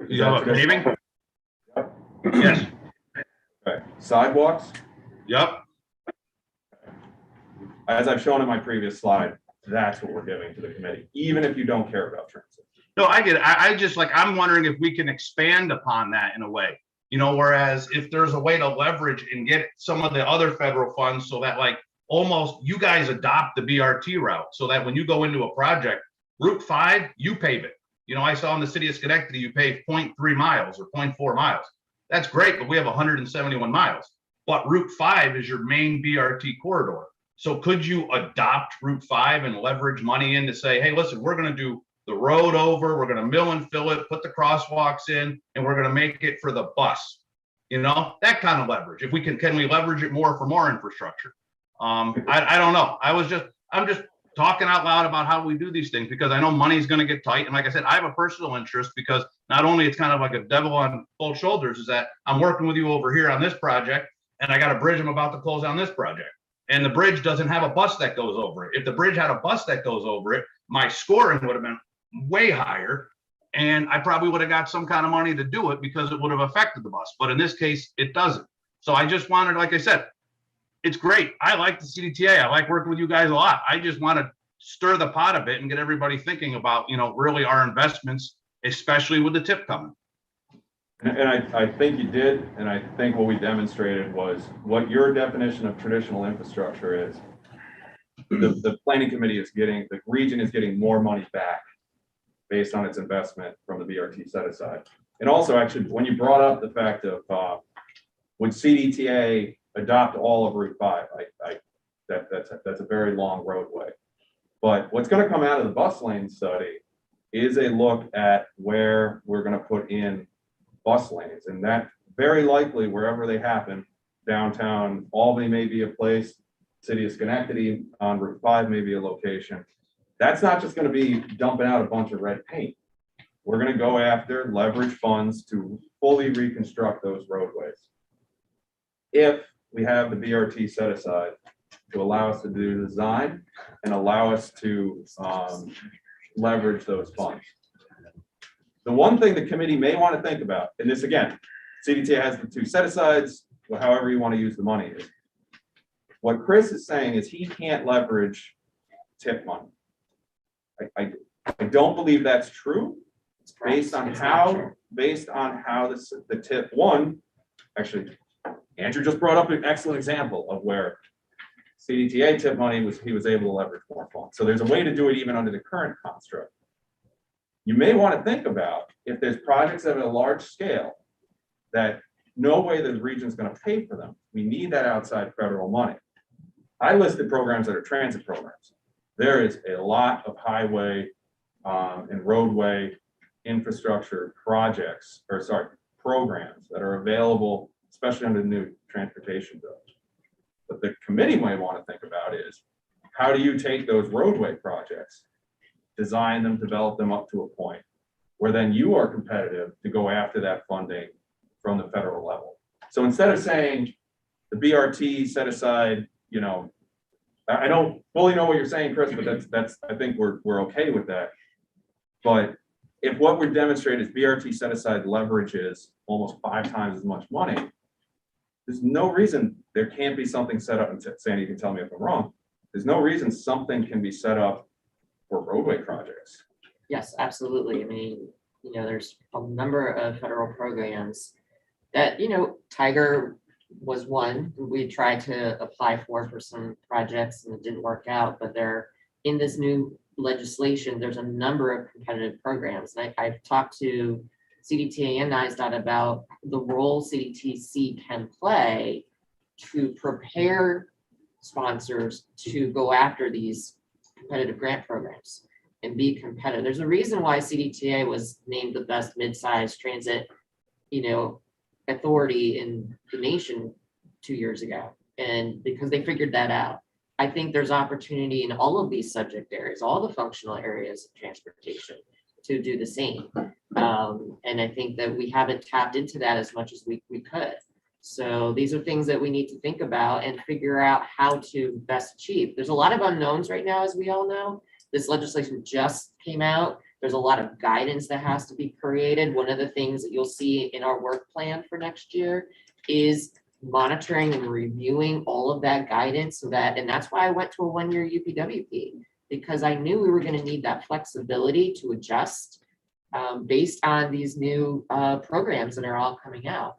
You got paving? Yes. Okay. Sidewalks. Yep. As I've shown in my previous slide, that's what we're giving to the committee, even if you don't care about transit. No, I get it. I just I'm wondering if we can expand upon that in a way, whereas if there's a way to leverage and get some of the other federal funds so that almost you guys adopt the BRT route so that when you go into a project, Route 5, you pave it. I saw in the city of Schenectady, you pave 0.3 miles or 0.4 miles. That's great, but we have 171 miles. But Route 5 is your main BRT corridor. So could you adopt Route 5 and leverage money in to say, hey, listen, we're going to do the road over, we're going to mill and fill it, put the crosswalks in, and we're going to make it for the bus. That kind of leverage. If we can we leverage it more for more infrastructure? I don't know. I'm just talking out loud about how we do these things because I know money's going to get tight. And like I said, I have a personal interest because not only it's kind of like a devil on both shoulders is that I'm working with you over here on this project and I got a bridge I'm about to close on this project. And the bridge doesn't have a bus that goes over it. If the bridge had a bus that goes over it, my scoring would have been way higher. And I probably would have got some kind of money to do it because it would have affected the bus. But in this case, it doesn't. So I just wanted, like I said, it's great. I like the CDTA. I like working with you guys a lot. I just want to stir the pot a bit and get everybody thinking about, really our investments, especially with the tip coming. And I think you did. And I think what we demonstrated was what your definition of traditional infrastructure is. The planning committee is getting, the region is getting more money back based on its investment from the BRT set aside. And also actually, when you brought up the fact of would CDTA adopt all of Route 5, I That's a very long roadway. But what's gonna come out of the bus lane study is a look at where we're gonna put in bus lanes, and that very likely wherever they happen, downtown Albany may be a place, city of Schenectady on Route 5 may be a location. That's not just gonna be dumping out a bunch of red paint. We're gonna go after leverage funds to fully reconstruct those roadways. If we have the BRT set aside to allow us to do the design and allow us to leverage those funds. The one thing the committee may want to think about, and this again, CDTA has the 2 set-asides, or however you want to use the money is. What Chris is saying is he can't leverage tip money. I don't believe that's true. Based on how the tip one, actually, Andrew just brought up an excellent example of where CDTA tip money he was able to leverage more funds. So there's a way to do it even under the current construct. You may want to think about if there's projects at a large scale that no way the region's going to pay for them. We need that outside federal money. I listed programs that are transit programs. There is a lot of highway and roadway infrastructure programs that are available, especially under the new transportation bill. What the committee might want to think about is how do you take those roadway projects, design them, develop them up to a point where then you are competitive to go after that funding from the federal level. So instead of saying the BRT set aside, I don't fully know what you're saying, Chris, but that's I think we're okay with that. But if what we're demonstrating is BRT set aside leverages almost 5 times as much money, there's no reason there can't be something set up, and Sandy, you can tell me if I'm wrong, there's no reason something can be set up for roadway projects. Yes, absolutely. I mean, there's a number of federal programs that, Tiger was one we tried to apply for some projects and it didn't work out, but they're in this new legislation. There's a number of competitive programs. And I've talked to CDTA and NISDOT about the role CDTC can play to prepare sponsors to go after these competitive grant programs and be competitive. There's a reason why CDTA was named the best mid-sized transit, authority in the nation 2 years ago. And because they figured that out. I think there's opportunity in all of these subject areas, all the functional areas of transportation to do the same. And I think that we haven't tapped into that as much as we could. So these are things that we need to think about and figure out how to best achieve. There's a lot of unknowns right now, as we all know. This legislation just came out. There's a lot of guidance that has to be created. One of the things that you'll see in our work plan for next year is monitoring and reviewing all of that guidance and that's why I went to a 1-year UPWP, because I knew we were going to need that flexibility to adjust based on these new programs that are all coming out.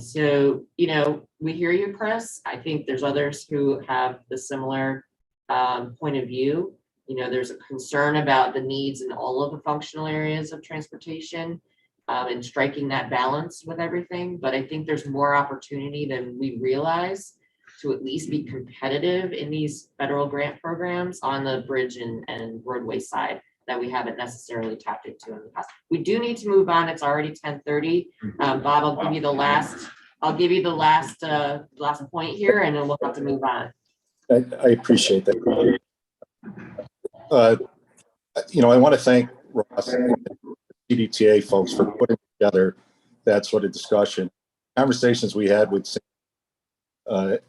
So, we hear you, Chris. I think there's others who have the similar point of view. There's a concern about the needs in all of the functional areas of transportation and striking that balance with everything. But I think there's more opportunity than we realize to at least be competitive in these federal grant programs on the bridge and roadway side that we haven't necessarily tapped into in the past. We do need to move on. It's already 10:30. Bob, I'll give you the last. I'll give you the last point here, and then we'll have to move on. I appreciate that. I want to thank Ross and CDTA folks for putting together that sort of discussion. Conversations we had with that,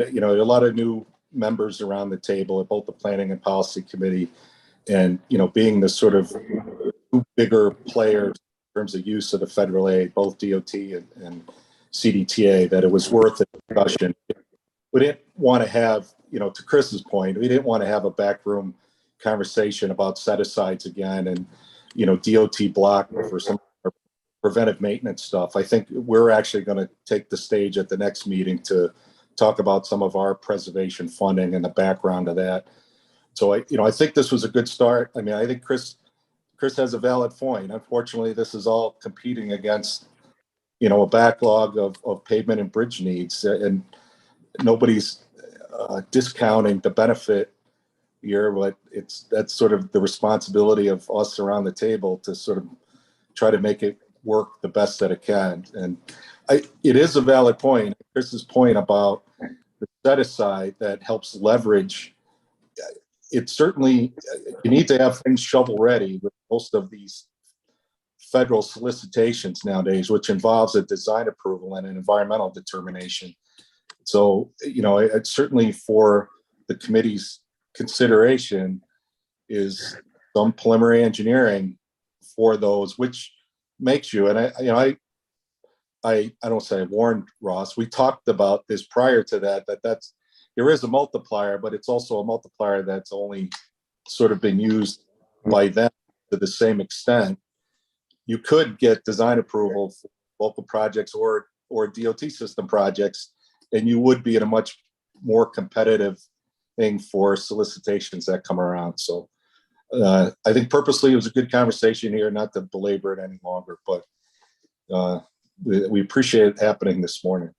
a lot of new members around the table at both the Planning and Policy Committee, and, being the sort of bigger players in terms of use of the federal aid, both DOT and CDTA, that it was worth the discussion. We didn't want to have, to Chris's point, we didn't want to have a backroom conversation about set-asides again and, DOT block for some preventive maintenance stuff. I think we're actually going to take the stage at the next meeting to talk about some of our preservation funding and the background of that. So I think this was a good start. I mean, I think Chris has a valid point. Unfortunately, this is all competing against, a backlog of pavement and bridge needs, and nobody's discounting the benefit here, but that's sort of the responsibility of us around the table to sort of try to make it work the best that it can. And it is a valid point, Chris's point about the set aside that helps leverage. It's certainly, you need to have things shovel ready with most of these federal solicitations nowadays, which involves a design approval and an environmental determination. So, it's certainly for the committee's consideration is some preliminary engineering for those, which makes you, and I don't say I warned Ross, we talked about this prior to that, there is a multiplier, but it's also a multiplier that's only sort of been used by them to the same extent. You could get design approval for local projects or DOT system projects, and you would be in a much more competitive thing for solicitations that come around. So I think purposely it was a good conversation here, not to belabor it any longer, but we appreciate it happening this morning.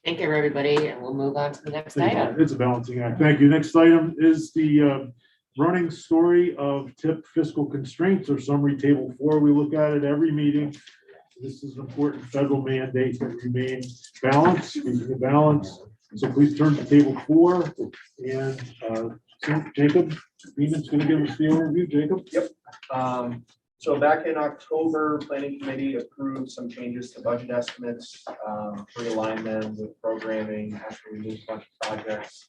Thank you, everybody, and we'll move on to the next item. It's a balancing act. Thank you. Next item is the running story of TIP fiscal constraints, or summary table 4. We look at it every meeting. This is an important federal mandate that remain balanced, keeping the balance. So please turn to table 4, and Jacob Beeman's going to give us the overview. Jacob. Yep. So back in October, Planning Committee approved some changes to budget estimates, realign them with programming, after we moved a bunch of projects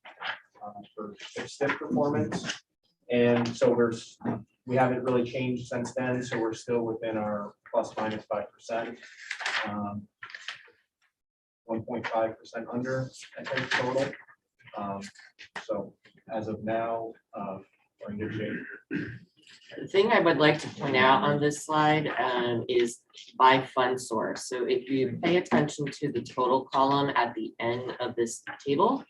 for STIP performance. And so we haven't really changed since then, so we're still within our plus minus 5%, 1.5% under, I think, total. So as of now, we're in good shape. The thing I would like to point out on this slide is by fund source. So if you pay attention to the total column at the end of this table,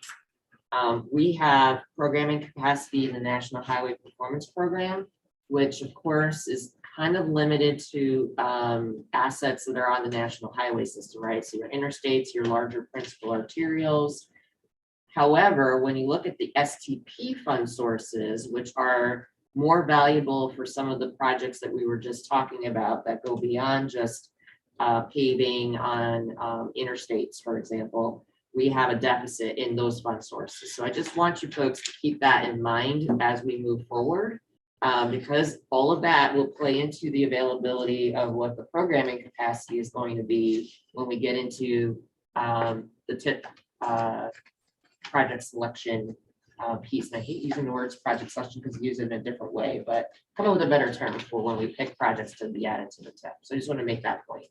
we have programming capacity in the National Highway Performance Program, which of course is kind of limited to assets that are on the national highway system, right? So your interstates, your larger principal arterials. However, when you look at the STP fund sources, which are more valuable for some of the projects that we were just talking about that go beyond just paving on interstates, for example, we have a deficit in those fund sources. So I just want you folks to keep that in mind as we move forward, because all of that will play into the availability of what the programming capacity is going to be when we get into the TIP project selection piece. And I hate using the words project selection because we use it in a different way, but come up with a better term for when we pick projects to be added to the TIP. So I just want to make that point.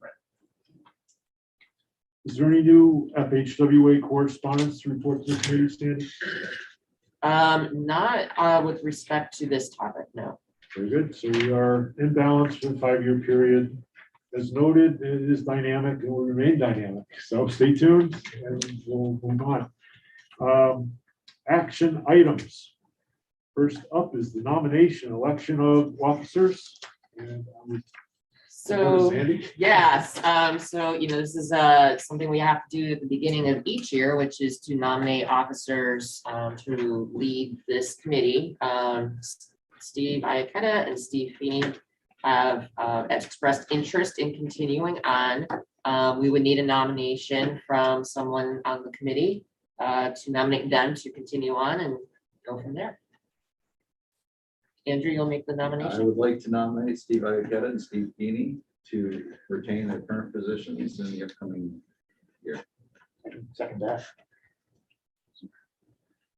Is there any new FHWA correspondence to report to the committee, Sandy? Not with respect to this topic, no. Very good. So we are in balance for the 5-year period. As noted, it is dynamic and will remain dynamic. So stay tuned and we'll move on. Action items. First up is the nomination, election of officers. And So, Sandy. yes, so, this is something we have to do at the beginning of each year, which is to nominate officers to lead this committee. Steve Iacetta and Steve Feeney have expressed interest in continuing on. We would need a nomination from someone on the committee to nominate them to continue on and go from there. Andrew, you'll make the I nomination. would like to nominate Steve Iacetta and Steve Feeney to retain their current positions in the upcoming year. Second dash.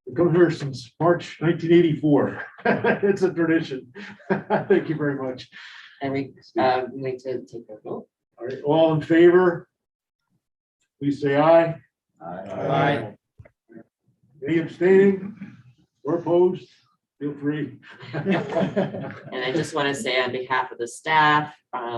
We've come here since March 1984. It's a tradition. Thank you very much. And we need to take a vote. All right, all in favor? Please say aye. Aye. Any abstaining or opposed? Feel free. And I just want to say on behalf of the staff,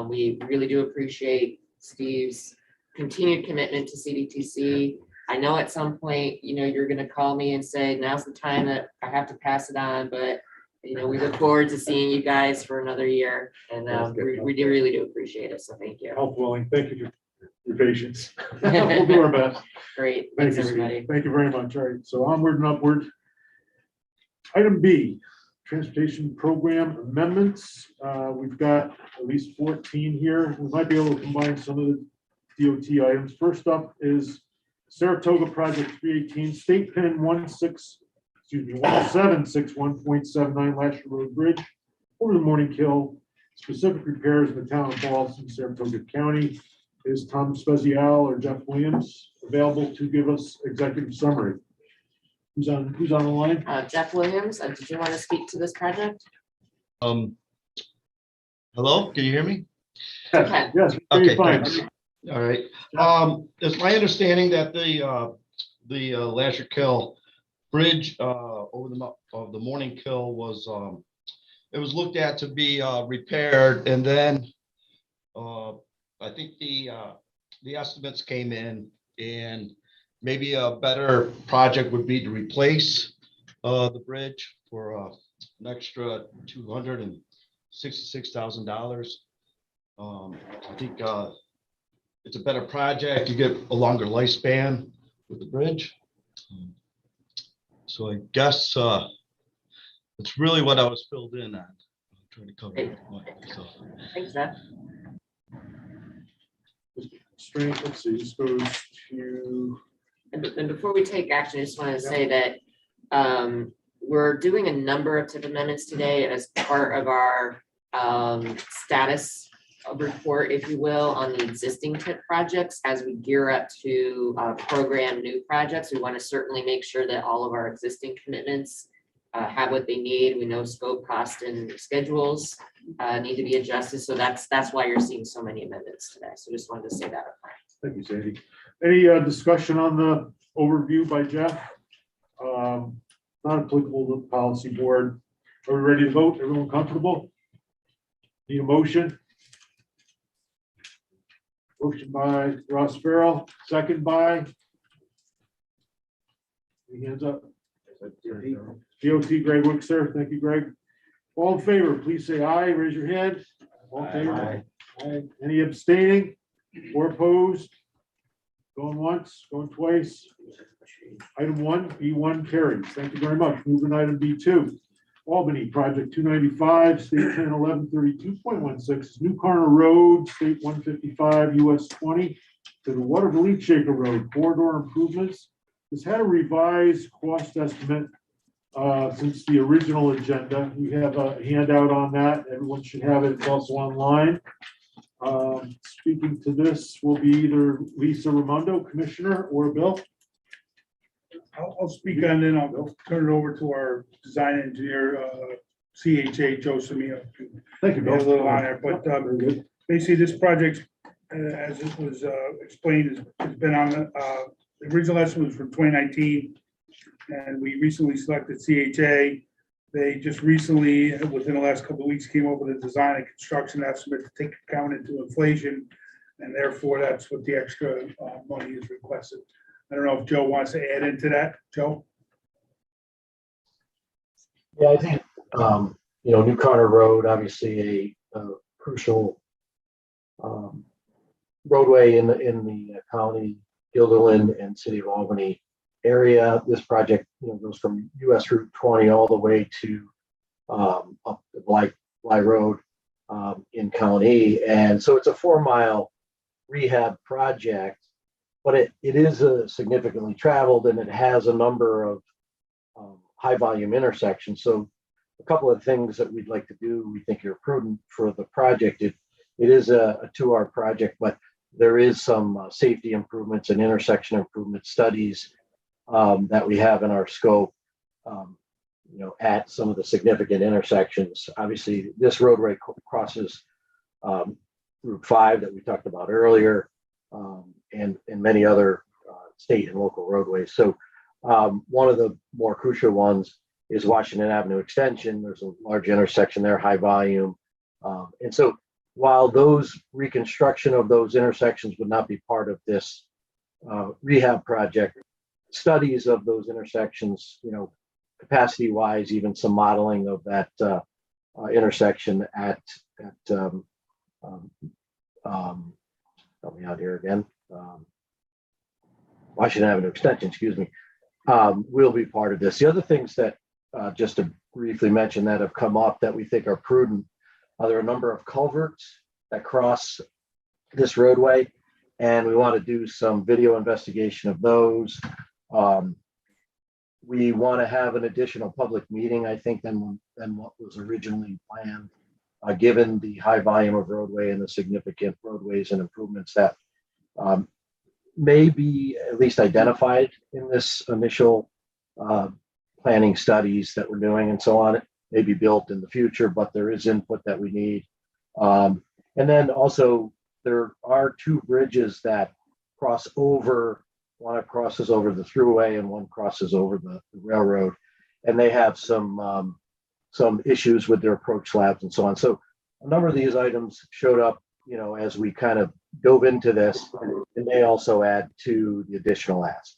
we really do appreciate Steve's continued commitment to CDTC. I know at some point, you're going to call me and say, now's the time that I have to pass it on, but we look forward to seeing you guys for another year. And we really do appreciate it. So thank you. Help willing. Thank you. your patience. We'll do our best. Great, Thank thanks, you, Steve. everybody. Thank you very much. All right, so onward and upward. Item B, transportation program amendments. We've got at least 14 here. We might be able to combine some of the DOT items. First up is Saratoga Project 318, State Pin 1761.79 Lasher Road Bridge over the Morning Kill. Specific repairs in the town of Falls in Saratoga County. Is Tom Spezial or Jeff Williams available to give us executive summary? Who's on the line? Jeff Williams, did you want to speak to this project? Hello, can you hear me? Okay. Yes. Okay, fine. thanks. All right. It's my understanding that the Lasher Kill Bridge over the Morning Kill was it was looked at to be repaired, and then I think the estimates came in, and maybe a better project would be to replace the bridge for an extra $266,000. I think it's a better project. You get a longer lifespan with the bridge. So I guess it's really what I was filled in on. I'm trying to cover it. So, Thanks, Jeff. Strength, let's see, this goes to, And before we take action, I just want to say that we're doing a number of TIP amendments today as part of our status report, if you will, on the existing TIP projects. As we gear up to program new projects, we want to certainly make sure that all of our existing commitments have what they need. We know scope, cost, and schedules need to be adjusted. So that's why you're seeing so many amendments today. So just wanted to say that up front. thank you, Sandy. Any discussion on the overview by Jeff? Not applicable to the policy board. Are we ready to vote? Everyone comfortable? Need a motion? Motion by Ross Farrell, second by? Any hands up? DOT Greg Wixer, thank you, Greg. All in favor, please say aye, raise your hand. All in favor? Aye. Any abstaining or opposed? Going once, going twice. Item 1, B1 carries. Thank you very much. Moving item B2. Albany, project 295, state 10 1132.16 is New Carner Road, state 155, US 20 to the Waterville Leach Shaker Road, corridor improvements. This had a revised cost estimate since the original agenda. We have a handout on that. Everyone should have it. It's also online. Speaking to this will be either Lisa Raimondo, Commissioner, or Bill. I'll speak on, then I'll turn it over to our design engineer, CHA Joe Samia. Thank you, A Bill. little on there, but basically this project, as it was explained, has been on the original estimate was from 2019, and we recently selected CHA. They just recently, within the last couple of weeks, came up with a design and construction estimate to take account into inflation, and therefore that's what the extra money is requested. I don't know if Joe wants to add into that. Joe? yeah, I think, New Carter Road, obviously a crucial roadway in the county, Guilderland and city of Albany area. This project, goes from US Route 20 all the way to up the Bly Road in County. And so it's a 4-mile rehab project, but it is significantly traveled, and it has a number of high volume intersections. So a couple of things that we'd like to do, we think are prudent for the project. It is a 2-hour project, but there is some safety improvements and intersection improvement studies that we have in our scope, at some of the significant intersections. Obviously, this roadway crosses Route 5 that we talked about earlier, and many other state and local roadways. So one of the more crucial ones is Washington Avenue Extension. There's a large intersection there, high volume. And so while those reconstruction of those intersections would not be part of this rehab project, studies of those intersections, capacity wise, even some modeling of that intersection at help me me out here again. Washington Avenue Extension, excuse me, will be part of this. The other things that, just to briefly mention that have come up that we think are prudent, there are a number of culverts that cross this roadway, and we want to do some video investigation of those. We want to have an additional public meeting, I think, than what was originally planned, given the high volume of roadway and the significant roadways and improvements that may be at least identified in this initial planning studies that we're doing and so on. It may be built in the future, but there is input that we need. And then also there are two bridges that cross over. One crosses over the thruway and one crosses over the railroad, and they have some issues with their approach slabs and so on. So a number of these items showed up, as we kind of dove into this, and they also add to the additional ask.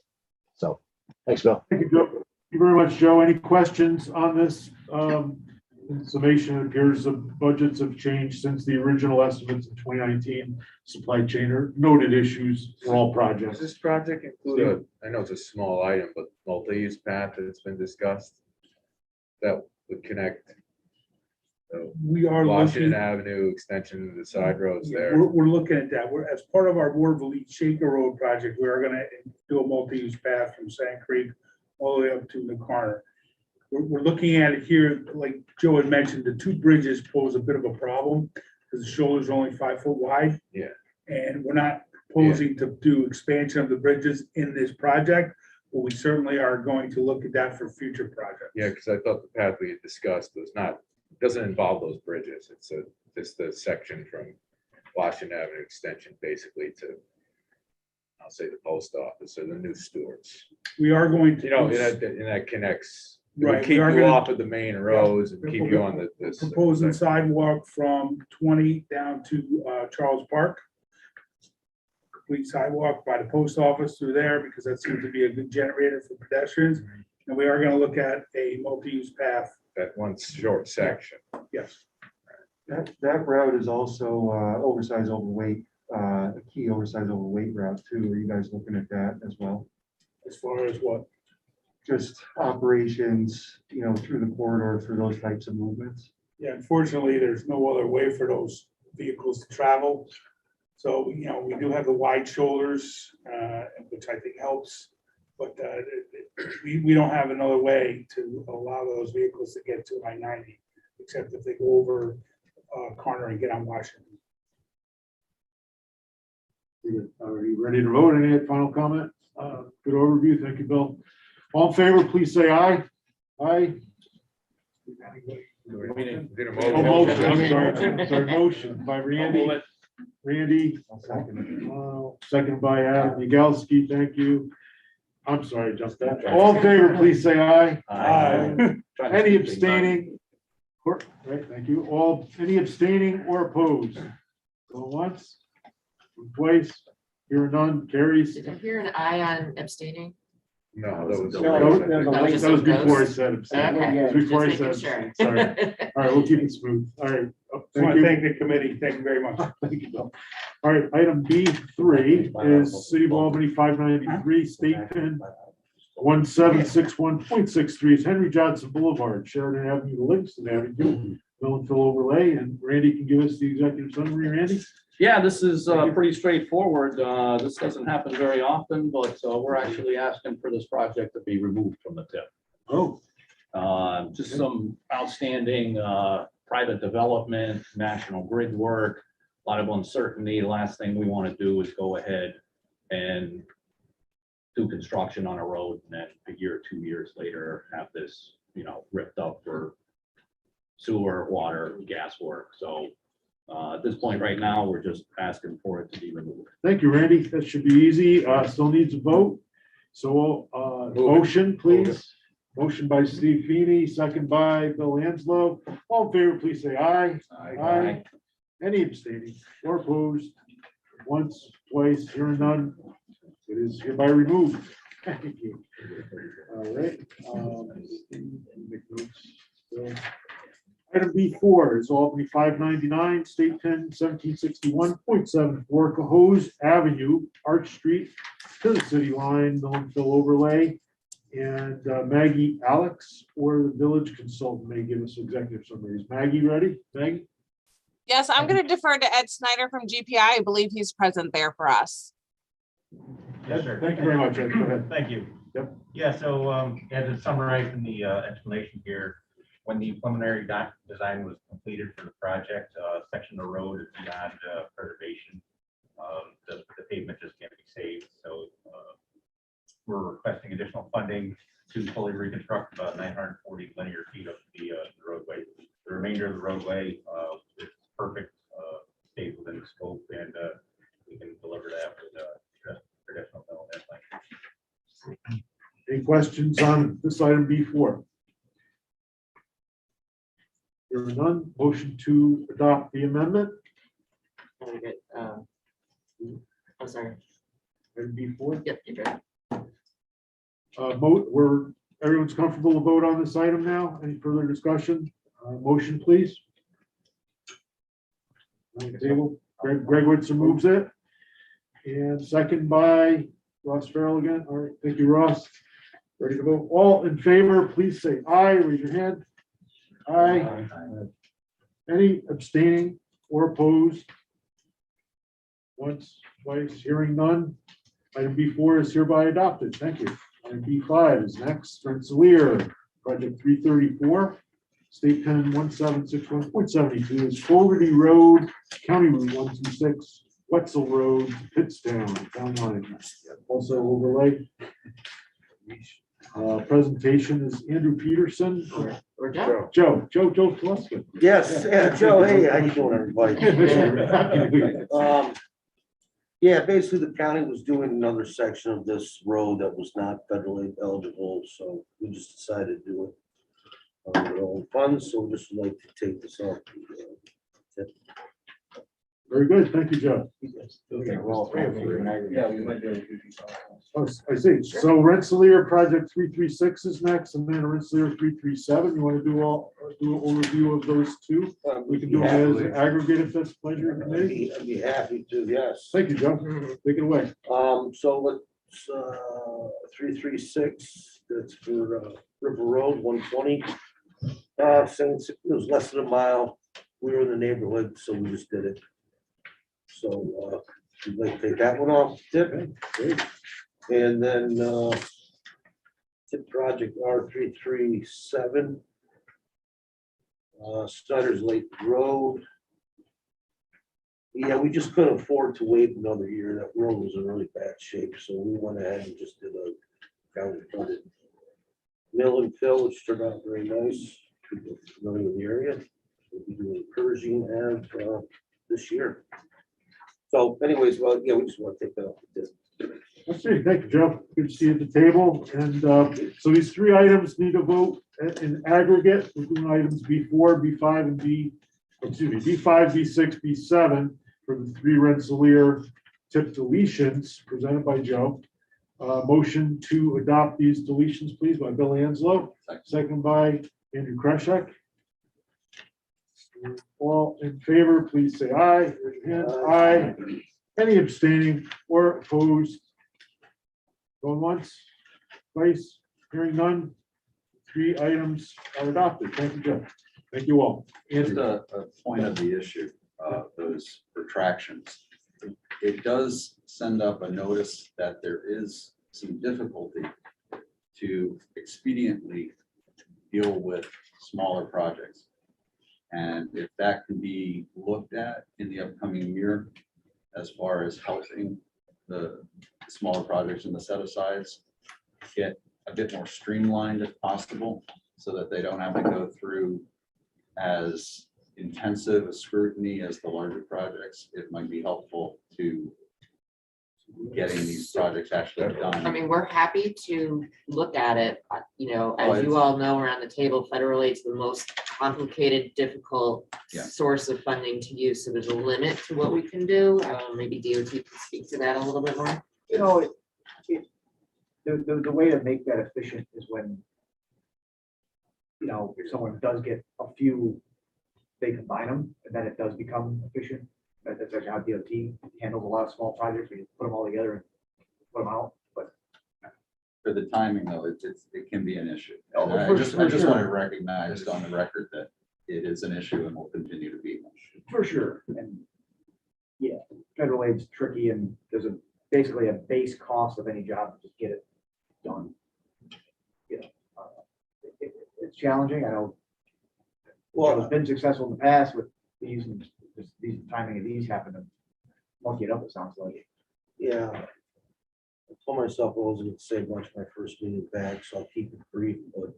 So thanks, Bill. Thank you, Joe. Thank you very much, Joe. Any questions on this? In summation, it appears the budgets have changed since the original estimates in 2019. Supply chain or noted issues for all Does projects. this project include, I know it's a small item, but multi-use path that's been discussed that would connect We are Washington looking, Avenue extension to the side roads yeah, there? we're looking at that. We're, as part of our Ward Elite Shaker Road project, we are gonna do a multi-use path from Sand Creek all the way up to the corner. We're looking at it here, like Joe had mentioned, the two bridges pose a bit of a problem because the shoulder's only 5 foot wide. Yeah. And we're not proposing to do expansion of the bridges in this project, but we certainly are going to look at that for future projects. Yeah, because I thought the path we had discussed was not, doesn't involve those bridges. It's just the section from Washington Avenue extension basically to, I'll say, the post office or the new Stewart's. We are going to. And that connects, it would Right, we keep are you gonna- off of the main roads and keep you on the. Proposing sidewalk from 20 down to Charles Park. Complete sidewalk by the post office through there because that seems to be a good generator for pedestrians. And we are gonna look at a multi-use path. That one short section. Yes. That route is also oversized overweight, a key oversized overweight route too. Are you guys looking at that as well? As far as what? Just operations, through the corridor for those types of movements? Yeah, unfortunately, there's no other way for those vehicles to travel. So, we do have the wide shoulders, which I think helps. But we don't have another way to allow those vehicles to get to I-90, except if they go over corner and get on Washington. Are you ready to vote? Any final comment? Good overview. Thank you, Bill. All in favor, please say aye. Aye. Did a Oh, motion, I'm sorry, motion by Randy. Randy, second by Adam Yagelski, thank you. I'm sorry, Justin. All in favor, please say aye. Aye. Any abstaining? Right, thank you. Any abstaining or opposed? Going once, twice, here none, carries. Did I hear an eye on abstaining? No, that was. That was before I said abstaining. Okay. It was before I Just said making sure. abstain. Sorry. All right, we'll keep it smooth. All right. I Thank want to you. thank the committee. Thank you very much. Thank you, Bill. All right, item B3 is City of Albany 593 State Pin 1761.63 is Henry Johnson Boulevard, Sheridan Avenue, Livingston Avenue, Bill and Phil overlay, and Randy can give us the executive summary. Randy? Yeah, this is pretty straightforward. This doesn't happen very often, but we're actually asking for this project to be removed from the tip. Oh. Just some outstanding private development, national grid work, a lot of uncertainty. The last thing we want to do is go ahead and do construction on a road and then a year or 2 years later have this, ripped up for sewer, water, gas work. So at this point right now, we're just asking for it to be removed. Thank you, Randy. That should be easy. Still needs a vote. So motion, please. Motion by Steve Feeney, second by Bill Anslow. All in favor, please say aye. Aye. Any abstaining or opposed? Once, twice, hearing none. It is hereby removed. Thank you. All right. Item B4 is Albany 599, State Pen 1761.74, Cohoes Avenue, Arch Street to the city line, mill and fill overlay. And Maggie Alex or the village consultant may give us executive summaries. Maggie, ready? Maggie? Yes, I'm going to defer to Ed Snyder from GPI. I believe he's present there for us. Yes, sir. Thank you very much. Ed. Go ahead. Thank you. Yep. Yeah, so as it's summarized in the explanation here, when the preliminary design was completed for the project, section of the road is beyond preservation. The pavement just can't be saved, so we're requesting additional funding to fully reconstruct about 940 linear feet of the roadway. The remainder of the roadway is perfect, stays within the scope, and we can deliver that with traditional mill and length. Any questions on this item B4? There are none. Motion to adopt the amendment. Very good. I'm sorry. Item B4. Yep, you're good. Everyone's comfortable to vote on this item now? Any further discussion? Motion, please. On the table. Greg Woodson moves it. And second by Ross Farrell again. All right, thank you, Ross. Ready to vote? All in favor, please say aye. Raise your hand. Aye. Any abstaining or opposed? Once, twice, hearing none. Item B4 is hereby adopted. Thank you. Item B5 is next. Rensselaer Project 334, State Pen 1761.72 is Fogarty Road, County Route 126, Wetzel Road, Pittstown, Town Line. Also overlay. Presentation is Andrew Peterson. Or Joe. Joe Tluskin. Yes, yeah, Joe, hey, how you doing, everybody? Yeah, basically the county was doing another section of this road that was not federally eligible, so we just decided to do it on our own funds, so we just would like to take this off. Very good. Thank you, Joe. Yeah, we might be able to do these. Oh, I see. So Rensselaer Project 336 is next, and then Rensselaer 337. You want to do an overview of those two? We can do it as an aggregate if that's pleasure of the committee. I'd be happy to, yes. Thank you, Joe. Take it away. So let's, 336, that's for River Road 120. Since it was less than a mile, we were in the neighborhood, so we just did it. So we'd like to take that one off tip. And then tip project R337. Snyder's Lake Road. Yeah, we just couldn't afford to wait another year. That road was in really bad shape, so we went ahead and just did a county funded mill and fill, which turned out very nice. People are familiar with the area. We'll be doing Pershing Ave this year. So anyways, well, yeah, we just want to take that off the tip. Let's see. Thank you, Joe. Good to see you at the table. And so these three items need a vote in aggregate. We're doing items B4, B5, and B5, B6, B7 for the three Rensselaer tip deletions presented by Joe. Motion to adopt these deletions, please, by Bill Anslow. Second by Andrew Kreshek. All in favor, please say aye. Raise your hand. Aye. Any abstaining or opposed? Going once, twice, hearing none. Three items are adopted. Thank you, Joe. Thank you all. Just a point of the issue, those retractions. It does send up a notice that there is some difficulty to expediently deal with smaller projects. And if that can be looked at in the upcoming year, as far as helping the smaller projects and the set-asides get a bit more streamlined if possible, so that they don't have to go through as intensive a scrutiny as the larger projects, it might be helpful to getting these projects actually done. I mean, we're happy to look at it. You know, as you all know, around the table, federally, it's the most complicated, difficult source of funding to use. So there's a limit to what we can do. Maybe DOT can speak to that a little bit more. You know, the way to make that efficient is when, you know, if someone does get a few they combine them, and then it does become efficient. That's actually how DOT handles a lot of small projects. We put them all together and put them out, but. For the timing though, it can be an issue. Oh, And I for just sure. want to recognize on the record that it is an issue and will continue to be. For sure, and yeah, federal aid's tricky, and there's basically a base cost of any job to just get it done. You know, it's challenging, I know. Well, it's been successful in the past with these, and just these timing of these happen to monkey it up, it sounds like. Yeah. I told myself I wasn't gonna say much my first meeting back, so I'll keep it brief, but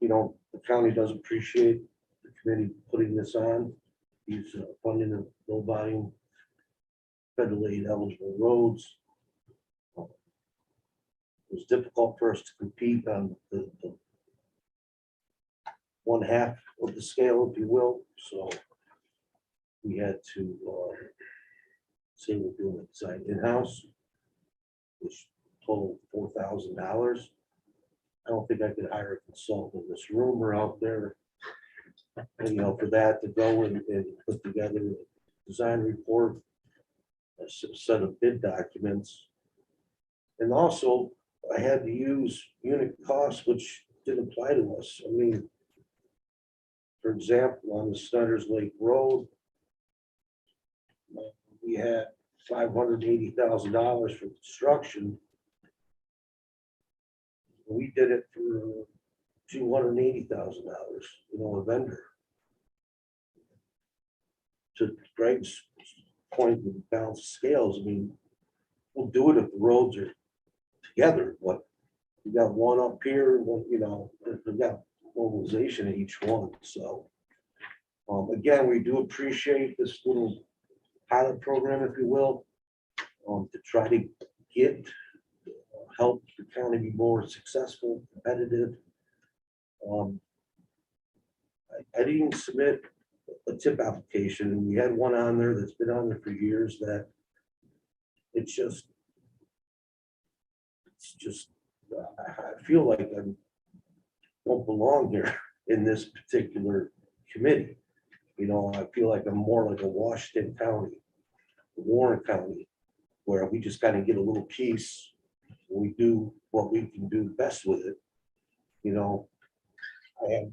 you know, the county does appreciate the committee putting this on. These funding of low volume federal aid eligible roads. It was difficult for us to compete on the one half of the scale, if you will, so we had to say we're doing it design in-house, which totaled $4,000. I don't think I could hire a consultant in this room or out there, and, you know, for that to go and put together a design report, a set of bid documents. And also, I had to use unit costs, which didn't apply to us. I mean, for example, on the Snyder's Lake Road, we had $580,000 for construction. We did it for $280,000, you know, a vendor. To Greg's point with balance scales, I mean, we'll do it if the roads are together, but we got one up here, one, you know, we've got mobilization in each one, so. Again, we do appreciate this little pilot program, if you will, to try to get, help the county be more successful, competitive. I didn't submit a tip application, and we had one on there that's been on there for years that it's just, I feel like I don't belong here in this particular committee. You know, I feel like I'm more like a Washington County, Warren County, where we just kind of get a little piece. We do what we can do best with it. You know, I have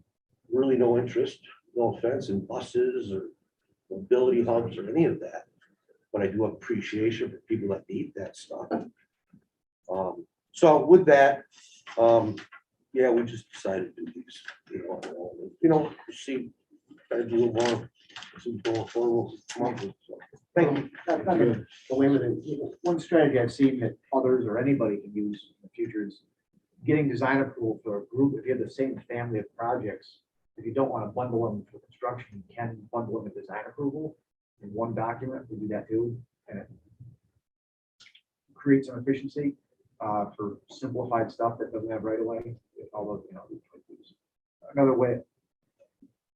really no interest, no offense, in buses or mobility hubs or any of that. But I do have appreciation for people that need that stuff. So with that, yeah, we just decided to do these, you know, see, try to do it more. See going forward, come up with, so. Thank you. Not gonna go away with it. One strategy I've seen that others or anybody can use in the future is getting design approval for a group. If you have the same family of projects, if you don't want to bundle them for construction, you can bundle them with design approval in one document. We do that too, and it creates some efficiency for simplified stuff that doesn't have right away. Although, you know, another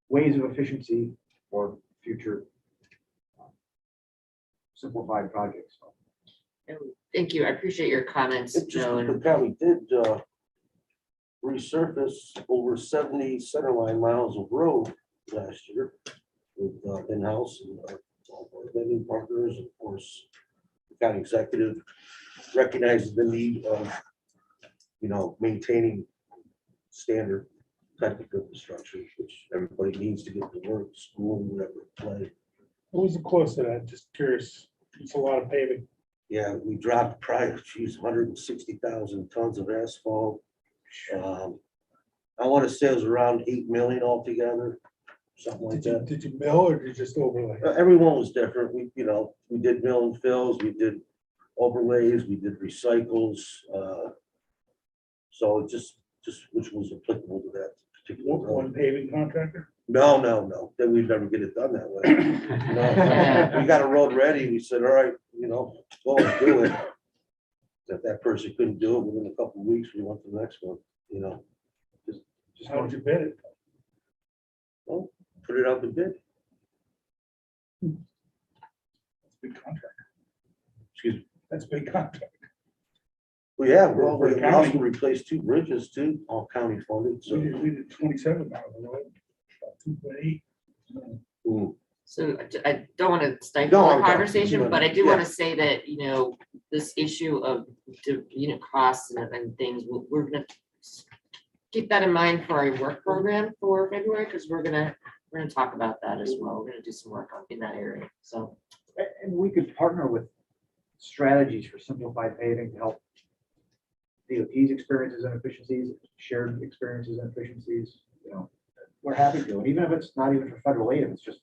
ways of efficiency for future simplified projects. Thank you. I appreciate your comments, It just, Joe. the And county did resurface over 70 centerline miles of road last year with in-house and all our vending partners. Of course, the county executive recognizes the need of, you know, maintaining standard technical infrastructure, which everybody needs to get to work, school, whatever, play. What was the cost of that? Just curious. It's a lot of paving. Yeah, we dropped price, geez, 160,000 tons of asphalt. I want to say it was around 8 million altogether, something like that. Did you mill or did you just overlay? Everyone was different. We, you know, we did mill and fills, we did overlays, we did recycles. So it just which was applicable to that particular road. One paving contractor? No, then we'd never get it done that way. No, we got a road ready. We said, all right, you know, go and do it. If that person couldn't do it within a couple of weeks, we went to the next one, you know. Just how did you bid it? Well, put it out the bid. Big contract. Excuse me. That's a big contract. Well, yeah, well, For the we county. also replaced 2 bridges too, all county funded, so. We did 27 miles of road. 2.8. So I don't want to stifle No, the no, conversation, no, but I do want yeah. to say that, you know, this issue of unit costs and things, we're gonna keep that in mind for our work program for February, because we're gonna talk about that as well. We're gonna do some work in that area, so. And we could partner with strategies for simplified paving to help DOT's experiences and efficiencies, shared experiences and efficiencies, you know, we're happy to, and even if it's not even for federal aid, if it's just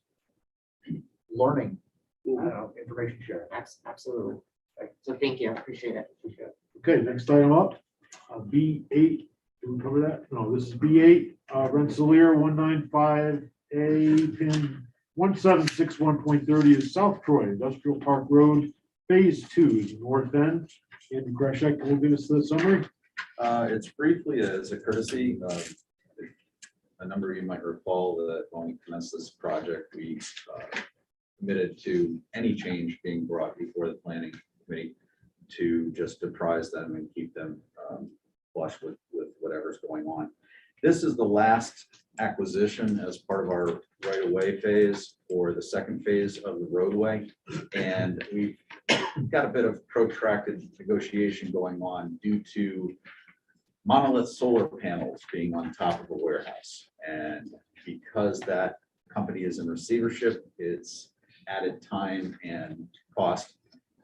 learning, I don't know, information sharing. Absolutely. So thank you, I appreciate it. Okay, next item up, B8, did we cover that? No, this is B8, Rensselaer 195A, pin 1761.30 is South Troy Industrial Park Road, Phase 2, North End. Andy Kreshek will give us the summary. It's briefly as a courtesy. A number of you might recall that when we commenced this project, we committed to any change being brought before the planning committee to just apprise them and keep them flush with whatever's going on. This is the last acquisition as part of our right-of-way phase or the second phase of the roadway. And we've got a bit of protracted negotiation going on due to monolith solar panels being on top of a warehouse. And because that company is in receivership, it's added time and cost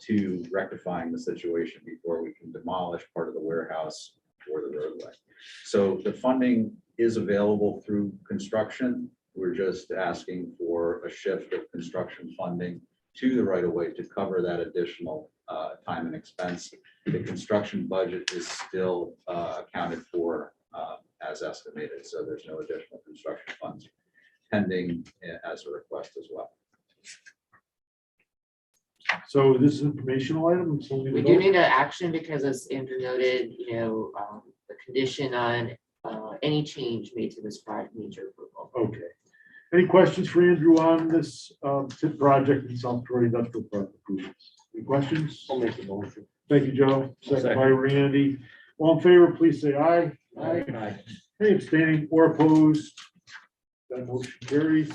to rectifying the situation before we can demolish part of the warehouse for the roadway. So the funding is available through construction. We're just asking for a shift of construction funding to the right of way to cover that additional time and expense. The construction budget is still accounted for as estimated, so there's no additional construction funds pending as a request as well. So this is an informational item. We do need an action because, as Andrew noted, you know, the condition on any change made to this project needs your approval. Okay. Any questions for Andrew on this TIP project in South Troy Industrial Park improvements? Any questions? I'll make the motion. Thank you, Joe. Second by Randy. All in favor, please say aye. Aye. Any abstaining or opposed? That motion carries.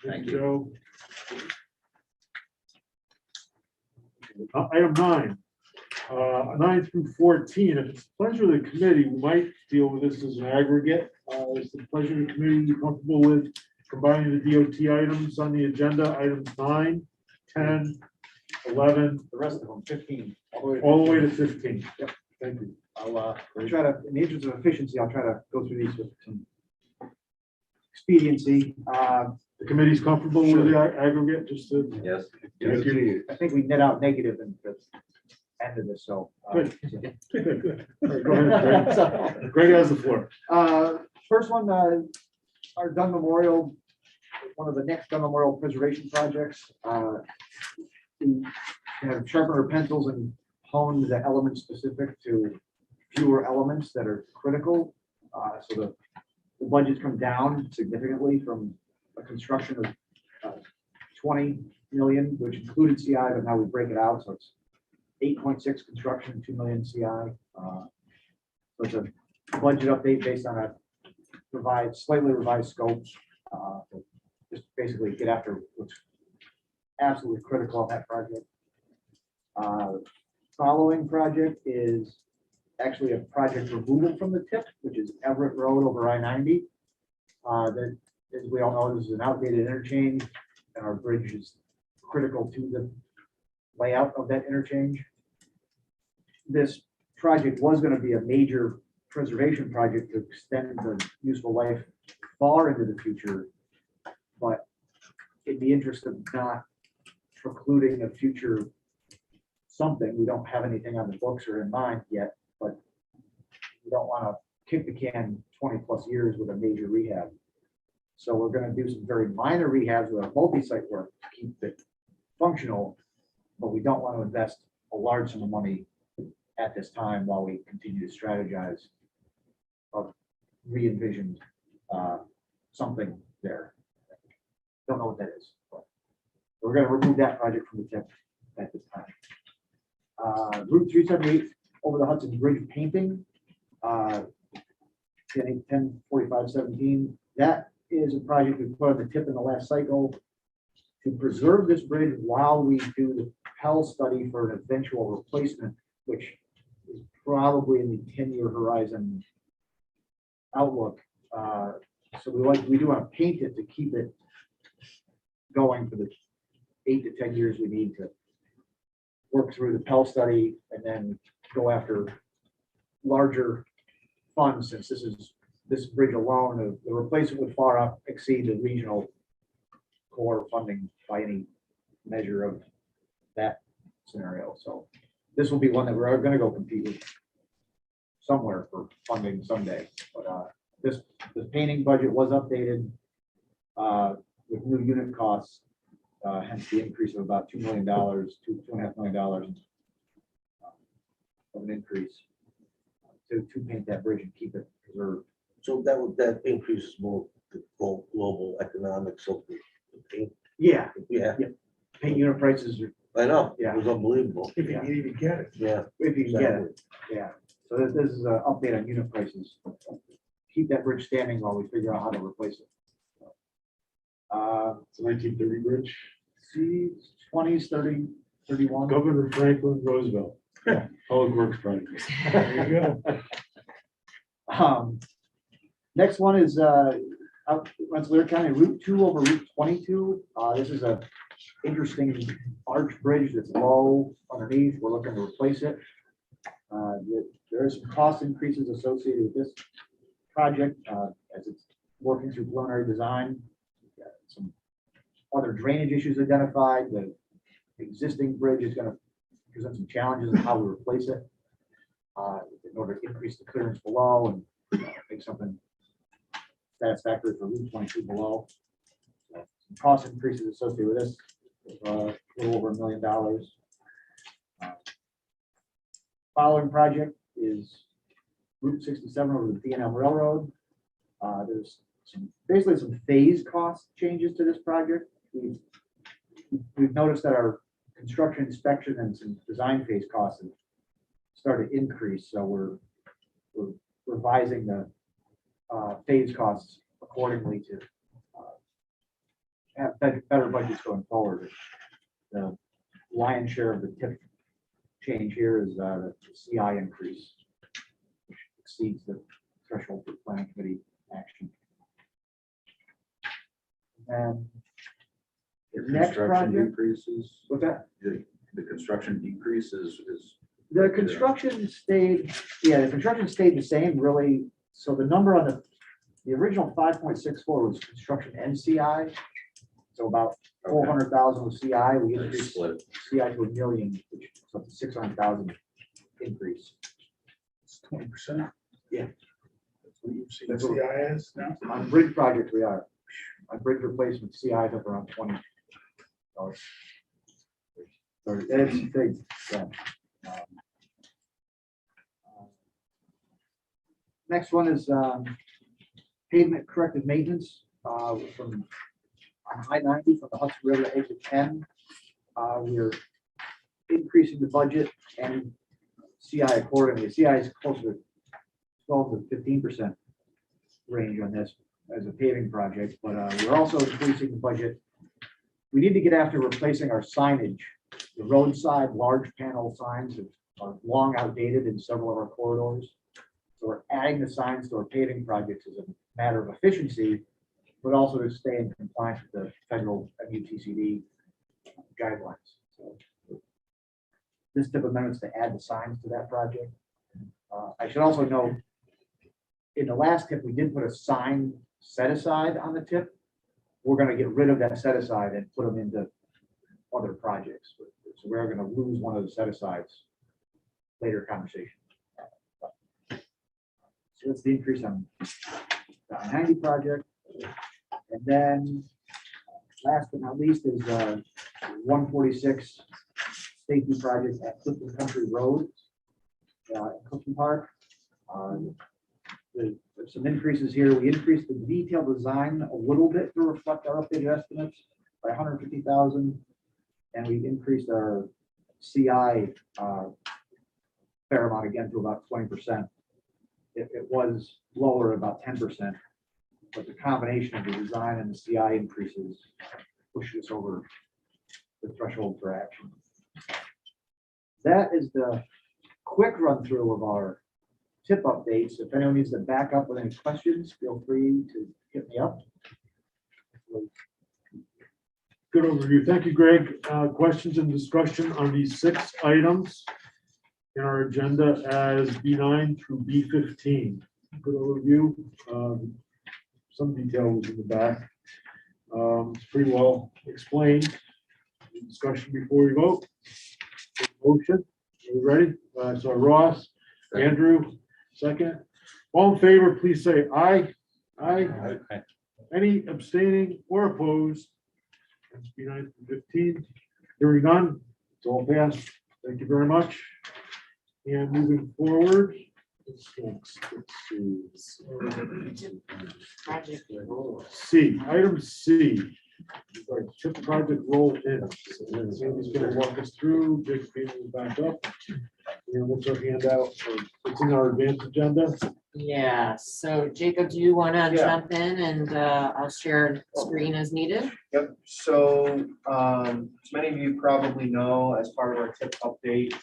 Thank you, you. Joe. Item 9. 9 through 14. If it's the pleasure of the committee, we might deal with this as an aggregate. Is the pleasure of the committee comfortable with combining the DOT items on the agenda, items 9, 10, 11, The rest of them, 15. all the way to 15? Yep. Thank you. I'll try to, in the interest of efficiency, I'll try to go through these with some expediency. The committee's comfortable with the aggregate, just to. Yes. Thank you. I think we net out negative in the end of this, so. Good. Good. All right, go ahead, Greg. Greg has the floor. First one, our Dunn Memorial, one of the next Dunn Memorial preservation projects. We have sharpened our pencils and honed the elements specific to fewer elements that are critical. So the budget's come down significantly from a construction of 20 million, which included CI, but now we break it out, so it's 8.6 construction, 2 million CI. So it's a budget update based on a slightly revised scope. Just basically get after what's absolutely critical on that project. Following project is actually a project removal from the tip, which is Everett Road over I-90. That, as we all know, this is an outdated interchange, and our bridge is critical to the layout of that interchange. This project was going to be a major preservation project to extend the useful life far into the future, but in the interest of not precluding a future something, we don't have anything on the books or in mind yet, but we don't want to kick the can 20 plus years with a major rehab. So we're going to do some very minor rehabs with our multi-site work to keep it functional, but we don't want to invest a large sum of money at this time while we continue to strategize of re-envisioned something there. Don't know what that is, but we're going to remove that project from the tip at this time. Route 378 over the Hudson Bridge painting, 10/45/17. That is a project we put on the tip in the last cycle to preserve this bridge while we do the Pell study for an eventual replacement, which is probably in the 10-year horizon outlook. So we do want to paint it to keep it going for the 8 to 10 years we need to work through the Pell study and then go after larger funds, since this bridge alone, the replacement would far exceed the regional core funding by any measure of that scenario. So this will be one that we're going to go compete with somewhere for funding someday. But this painting budget was updated with new unit costs, hence the increase of about $2 million, $2.5 million of an increase to paint that bridge and keep it preserved. So that increases more the global economics of the paint. Yeah, Yeah, paint unit prices are, I know. Yeah. It was unbelievable. If you can even get it. Yeah. if you can get it, yeah. So this is an update on unit prices. Keep that bridge standing while we figure out how to replace it. It's a 1930 bridge. See, 20s, 30, 31. Governor Franklin Roosevelt. Public Works project. There you go. Next one is out Rensselaer County Route 2 over Route 22. This is a interesting arch bridge that's low underneath. We're looking to replace it. There are some cost increases associated with this project as it's working through preliminary design. We've got some other drainage issues identified. The existing bridge is going to present some challenges in how we replace it in order to increase the clearance below and make something satisfactory for Route 22 below. Some cost increases associated with this, a little over $1 million. Following project is Route 67 over the D&M Railroad. There's basically some phase cost changes to this project. We've noticed that our construction inspection and some design phase costs have started to increase, so we're revising the phase costs accordingly to have better budgets going forward. The lion's share of the tip change here is the CI increase, which exceeds the threshold for planning committee action. And the next Construction project, decreases, what's that? the construction decreases is. The construction stayed, yeah, the construction stayed the same, really. So the number on the original 5.64 was construction and CI. So about 400,000 was CI. We increased Split. CI to $1 million, which is up to 600,000 increase. It's 20%. Yeah. That's what you see the CIS now. On bridge projects, we are. On bridge replacement, CI is up around $20. So it's big, yeah. Next one is pavement corrective maintenance from on I-90 from the Hudson River to exit 10. We're increasing the budget and CI accordingly. CI is closer to 12 to 15% range on this as a paving project, but we're also increasing the budget. We need to get after replacing our signage. The roadside large panel signs are long outdated in several of our corridors. So we're adding the signs to our paving projects as a matter of efficiency, but also to stay in compliance with the federal MUTCD guidelines. So this tip amendment is to add the signs to that project. I should also note, in the last tip, we did put a sign set aside on the tip. We're going to get rid of that set aside and put them into other projects. So we're going to lose one of the set asides later conversation. So that's the increase on the I-90 project. And then last but not least is 146 safety project at Clifton Country Road in Clifton Park. There's some increases here. We increased the detailed design a little bit to reflect our updated estimates by 150,000, and we increased our CI fair amount again to about 20%. It was lower, about 10%. but the combination of the design and the CI increases pushes us over the threshold for action. That is the quick run through of our tip updates. If anyone needs to back up with any questions, feel free to hit me up. Good overview. Thank you, Greg. Questions and discussion on these 6 items in our agenda as B9 through B15. Good overview. Some detail was in the back. It's pretty well explained. Any discussion before we vote. Motion. Are we ready? So Ross, Andrew, second. All in favor, please say aye. Aye. Any abstaining or opposed? That's B9 through 15. Hearing none, it's all passed. Thank you very much. And moving forward, what's next? Let's see. Project roll. C, item C. Our TIP project roll in. Sandy's gonna walk us through, Jake's will back up. And what's our handout for, what's in our advanced agenda? Yeah, so Jacob, do you want to Yeah. jump in and I'll share screen as needed? Yep, so as many of you probably know, as part of our tip update,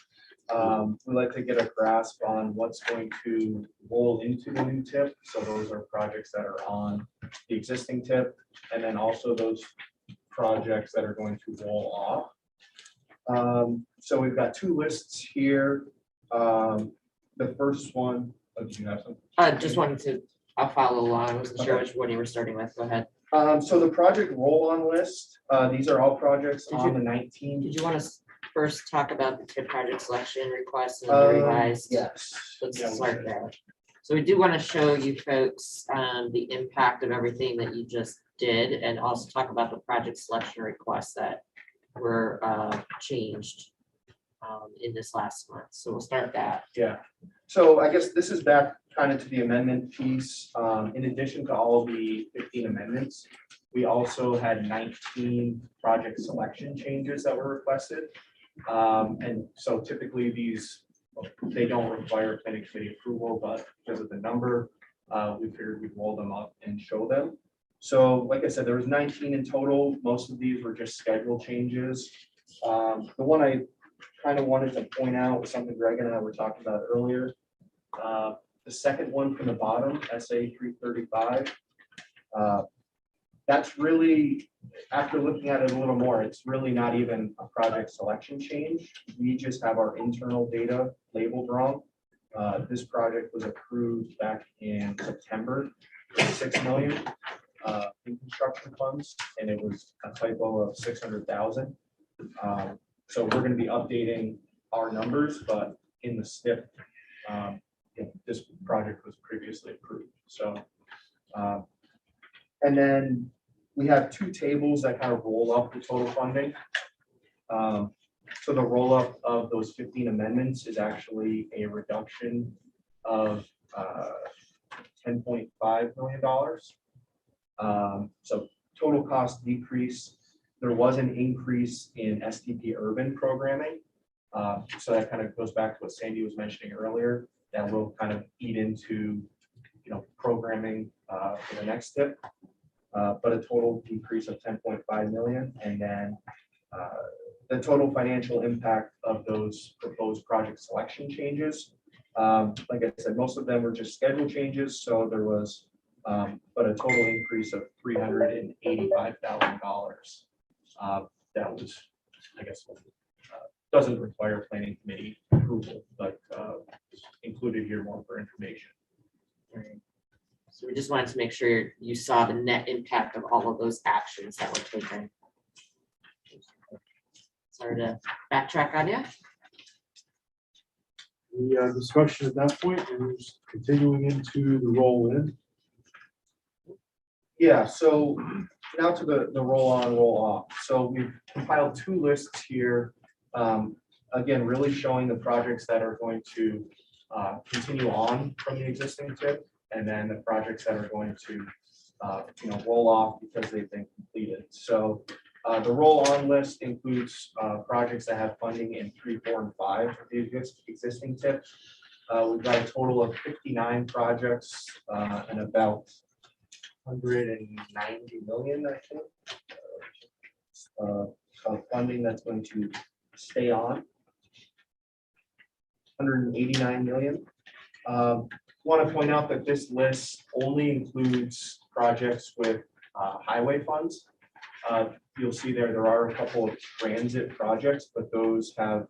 we like to get a grasp on what's going to roll into the new tip. So those are projects that are on the existing tip, and then also those projects that are going to roll off. So we've got 2 lists here. The first one, oh, do you have something? Just wanted to, I'll follow along. I wasn't sure which one you were starting with. Go ahead. So the project roll-on list, these are all projects on the 19th. Did you want to first talk about the tip project selection request and the revised? Yes. Let's Yeah, start there. So we do want to show you folks the impact of everything that you just did, and also talk about the project selection requests that were changed in this last month. So we'll start that. Yeah. So I guess this is back kind of to the amendment piece. In addition to all the 15 amendments, we also had 19 project selection changes that were requested. And so typically these, they don't require planning committee approval, but because of the number, we figured we'd roll them up and show them. So like I said, there was 19 in total. Most of these were just schedule changes. The one I kind of wanted to point out was something Greg and I were talking about earlier. The second one from the bottom, SA 335. That's really, after looking at it a little more, it's really not even a project selection change. We just have our internal data labeled wrong. This project was approved back in September, 6 million in construction funds, and it was a typo of 600,000. So we're going to be updating our numbers, but in the STIP, this project was previously approved. So, and then we have 2 tables that kind of roll up the total funding. So the roll up of those 15 amendments is actually a reduction of $10.5 million. So total cost decrease. There was an increase in STP urban programming. So that kind of goes back to what Sandy was mentioning earlier, that will kind of eat into, programming for the next step. But a total decrease of 10.5 million. And then the total financial impact of those proposed project selection changes. Like I said, most of them were just schedule changes. So there was, but a total increase of $385,000. That was, I guess, doesn't require planning committee approval, but included here more for information. So we just wanted to make sure you saw the net impact of all of those actions that were taken. Sorry to backtrack on you. The discussion at that point is continuing into the roll in. Yeah, so now to the roll on, roll off. So we've compiled 2 lists here. Again, really showing the projects that are going to continue on from the existing tip, and then the projects that are going to roll off because they've been completed. So the roll on list includes projects that have funding in 3, 4, and 5 of the existing tip. We've got a total of 59 projects and about 190 million, I think. Of funding that's going to stay on. 189 million. Want to point out that this list only includes projects with highway funds. You'll see there are a couple of transit projects, but those have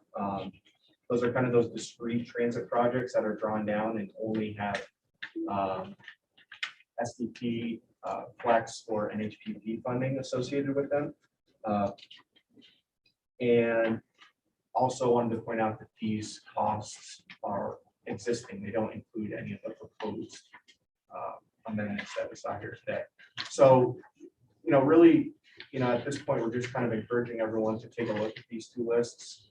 those are kind of those discrete transit projects that are drawn down and only have SDP, Flex, or NHPP funding associated with them. And also wanted to point out that these costs are existing. They don't include any of the proposed amendments that we saw here today. So, really, at this point, we're just kind of encouraging everyone to take a look at these two lists.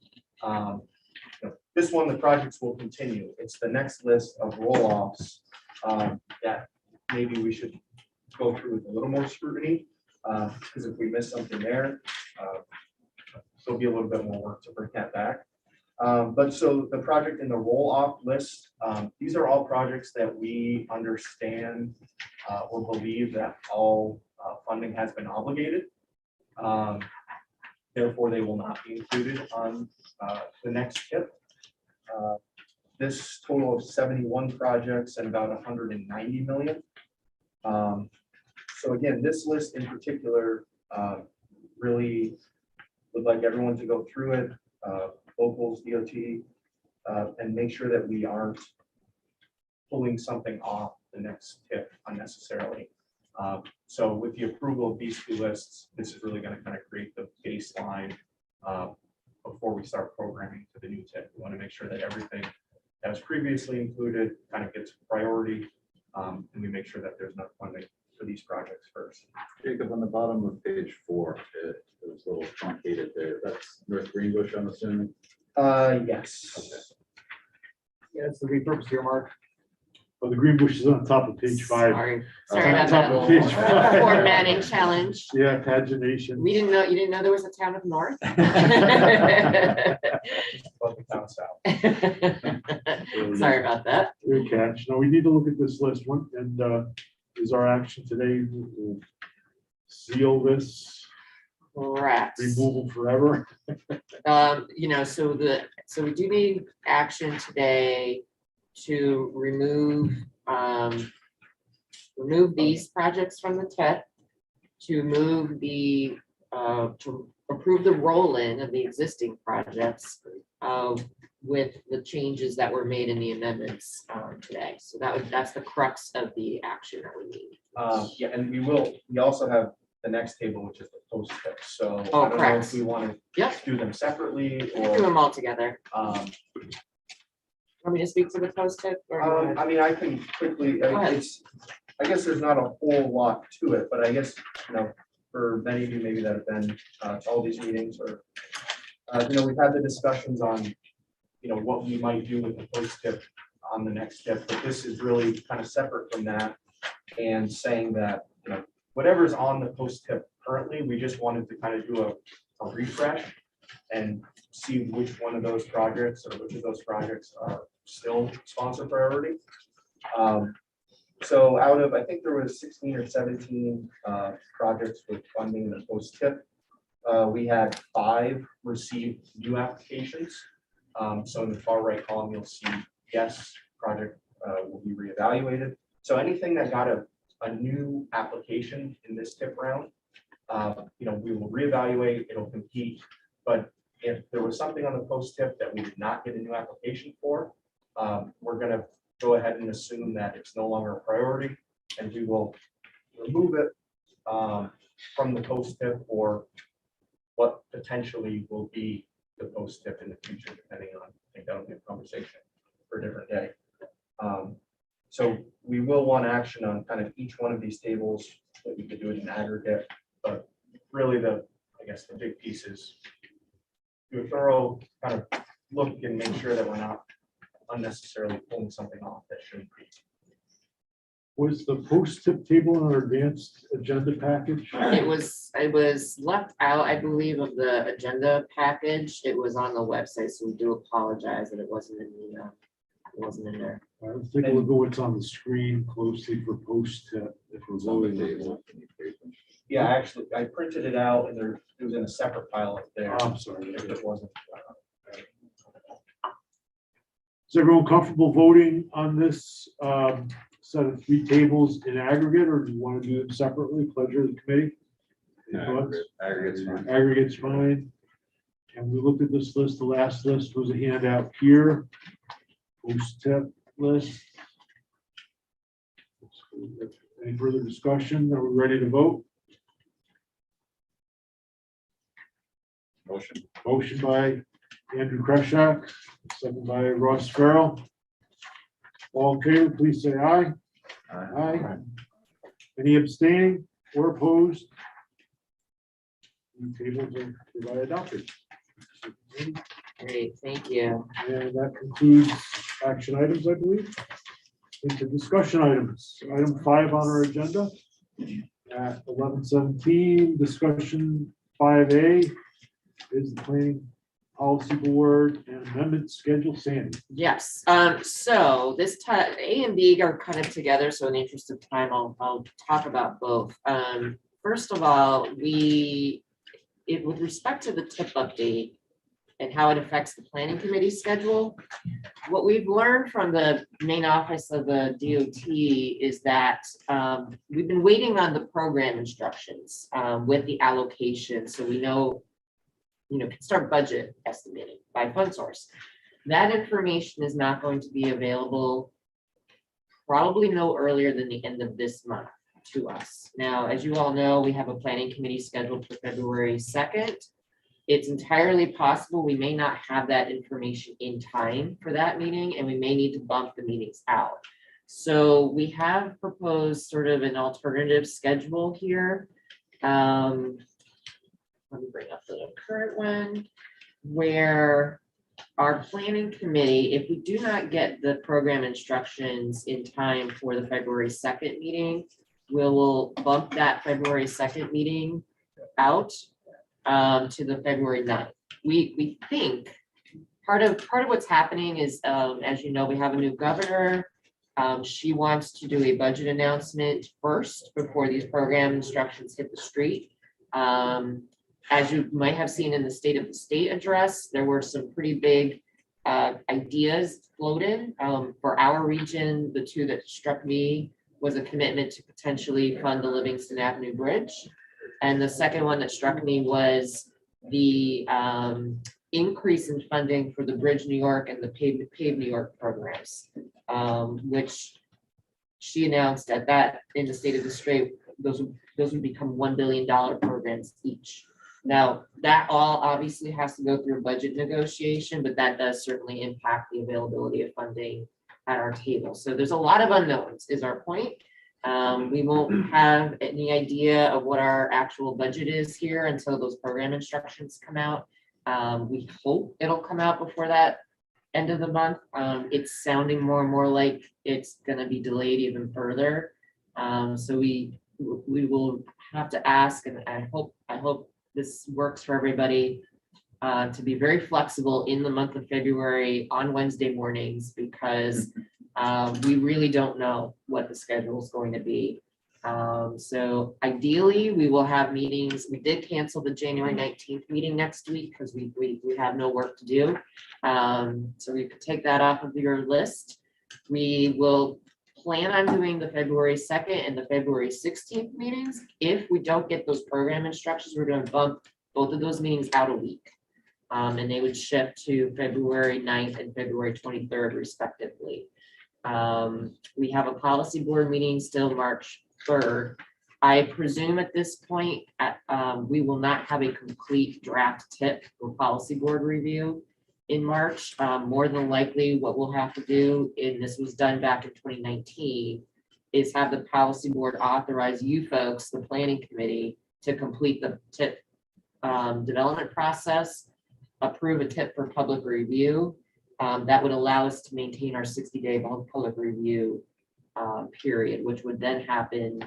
This one, the projects will continue. It's the next list of roll-offs that maybe we should go through with a little more scrutiny, because if we miss something there, there'll be a little bit more work to bring that back. But so the project in the roll-off list, these are all projects that we understand or believe that all funding has been obligated. Therefore, they will not be included on the next tip. This total of 71 projects and about 190 million. So again, this list in particular really would like everyone to go through it, locals, DOT, and make sure that we aren't pulling something off the next tip unnecessarily. So with the approval of these two lists, this is really going to kind of create the baseline before we start programming to the new tip. We want to make sure that everything that was previously included kind of gets priority, and we make sure that there's enough funding for these projects first. Jacob, on the bottom of page 4, it was a little truncated there. That's North Greenbush, I'm assuming? Yes. Okay. Yeah, it's the repurposed earmark. Well, the green bush is on top of page 5. Sorry about Top that. of page 5. Formatting challenge. Yeah, pagination. You didn't know there was a town of North? Sorry about that. Good catch. No, we need to look at this list one, and is our action today, we'll seal this Correct. removal forever? So we do need action today to remove these projects from the TEP, to move the to approve the roll-in of the existing projects with the changes that were made in the amendments today. So that's the crux of the action that we need. Yeah, and we also have the next table, which is the post tip. So I don't know correct. if we want to do them separately Do or them all together. Want me to speak to the post tip? I mean, I can quickly, I guess there's not a whole lot to it, but I guess, for many of you maybe that have been to all these meetings or, we've had the discussions on, what we might do with the post tip on the next tip, but this is really kind of separate from that and saying that, whatever's on the post tip currently, we just wanted to kind of do a refresh and see which one of those projects or which of those projects are still sponsor priority. So out of, I think there was 16 or 17 projects with funding in the post tip. We had 5 received new applications. So in the far right column, you'll see yes, project will be reevaluated. So anything that got a new application in this tip round, we will reevaluate, it'll compete. But if there was something on the post tip that we did not get a new application for, we're going to go ahead and assume that it's no longer a priority, and we will remove it from the post tip or what potentially will be the post tip in the future, depending on, I think that'll be a conversation for a different day. So we will want action on kind of each one of these tables, that we could do it in aggregate, but really the big piece is do a thorough kind of look and make sure that we're not unnecessarily pulling something off that shouldn't be. Was the post-tip table in our advanced agenda package? It was left out, I believe, of the agenda package. It was on the website, so we do apologize that it wasn't in wasn't in there. Let's take a look at what's on the screen closely for post-tip. If we're voting on that. Yeah, actually, I printed it out and it was in a separate file up there. I'm sorry. If it wasn't. Is everyone comfortable voting on this set of 3 tables in aggregate, or do you want to do them separately? Pleasure of the committee. Any thoughts? Aggregates fine. Aggregate's fine. And we looked at this list. The last list was a handout here. Post-tip list. Any further discussion? Are we ready to vote? Motion. Motion by Andrew Kreshak, second by Ross Farrell. All in favor, please say aye. Aye. Any abstaining or opposed? The tables are hereby adopted. Great, thank you. And that concludes action items, I believe. Into discussion items. Item 5 on our agenda. At 11:17, discussion 5A is the planning policy board and amendment schedule. Sandy. Yes, so this time, A and B are kind of together, so in the interest of time, I'll talk about both. First of all, with respect to the TIP update and how it affects the planning committee schedule, what we've learned from the main office of the DOT is that we've been waiting on the program instructions with the allocation, so we know, can start budget estimating by fund source. That information is not going to be available probably no earlier than the end of this month to us. Now, as you all know, we have a planning committee scheduled for February 2nd. It's entirely possible we may not have that information in time for that meeting, and we may need to bump the meetings out. So we have proposed sort of an alternative schedule here. Let me bring up the current one, where our planning committee, if we do not get the program instructions in time for the February 2nd meeting, we'll bump that February 2nd meeting out to the February 9th. We think part of what's happening is, as you know, we have a new governor. She wants to do a budget announcement first before these program instructions hit the street. As you might have seen in the State of the State address, there were some pretty big ideas floated. For our region, the 2 that struck me was a commitment to potentially fund the Livingston Avenue Bridge. And the second one that struck me was the increase in funding for the Bridge New York and the Pave New York programs, which she announced at that in the State of the State, those would become $1 billion programs each. Now, that all obviously has to go through a budget negotiation, but that does certainly impact the availability of funding at our table. So there's a lot of unknowns is our point. We won't have any idea of what our actual budget is here until those program instructions come out. We hope it'll come out before that end of the month. It's sounding more and more like it's going to be delayed even further. So we will have to ask, and I hope this works for everybody, to be very flexible in the month of February on Wednesday mornings, because we really don't know what the schedule is going to be. So ideally, we will have meetings. We did cancel the January 19th meeting next week because we have no work to do. So we could take that off of your list. We will plan on doing the February 2nd and the February 16th meetings. If we don't get those program instructions, we're going to bump both of those meetings out a week. And they would shift to February 9th and February 23rd respectively. We have a policy board meeting still March 3rd. I presume at this point, we will not have a complete draft tip for policy board review in March. More than likely, what we'll have to do, and this was done back in 2019, is have the policy board authorize you folks, the planning committee, to complete the tip development process, approve a tip for public review. That would allow us to maintain our 60-day public review period, which would then happen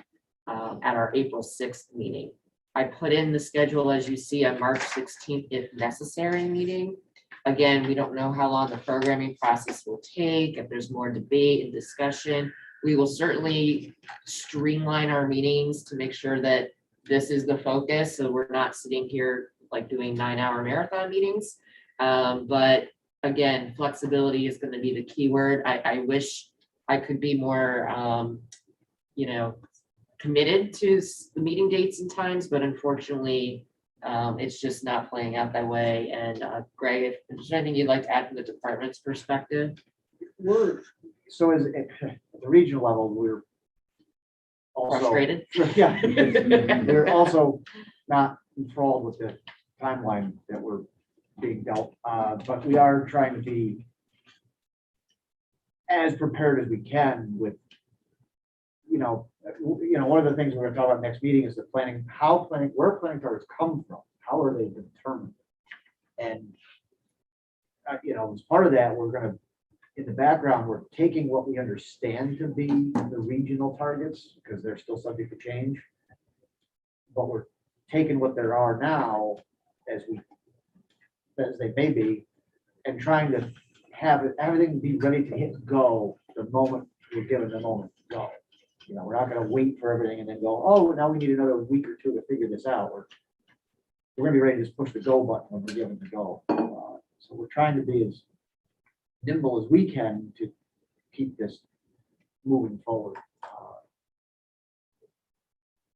at our April 6th meeting. I put in the schedule, as you see, on March 16th, if necessary meeting. Again, we don't know how long the programming process will take, if there's more debate and discussion. We will certainly streamline our meetings to make sure that this is the focus, so we're not sitting here like doing 9-hour marathon meetings. But again, flexibility is going to be the key word. I wish I could be more, you know, committed to the meeting dates and times, but unfortunately, it's just not playing out that way. And Greg, if there's anything you'd like to add from the department's perspective? So as at the regional level, we're also Frustrated? Yeah, they're also not enthralled with the timeline that we're being dealt, but we are trying to be as prepared as we can with, one of the things we're going to talk about next meeting is the planning, where planning targets come from, how are they determined? And, as part of that, we're going to, in the background, we're taking what we understand to be the regional targets, because they're still subject to change. But we're taking what there are now as they may be, and trying to have everything be ready to hit go the moment we're given the moment to go. We're not going to wait for everything and then go, oh, now we need another week or two to figure this out. We're going to be ready to just push the go button when we're given the go. So we're trying to be as nimble as we can to keep this moving forward.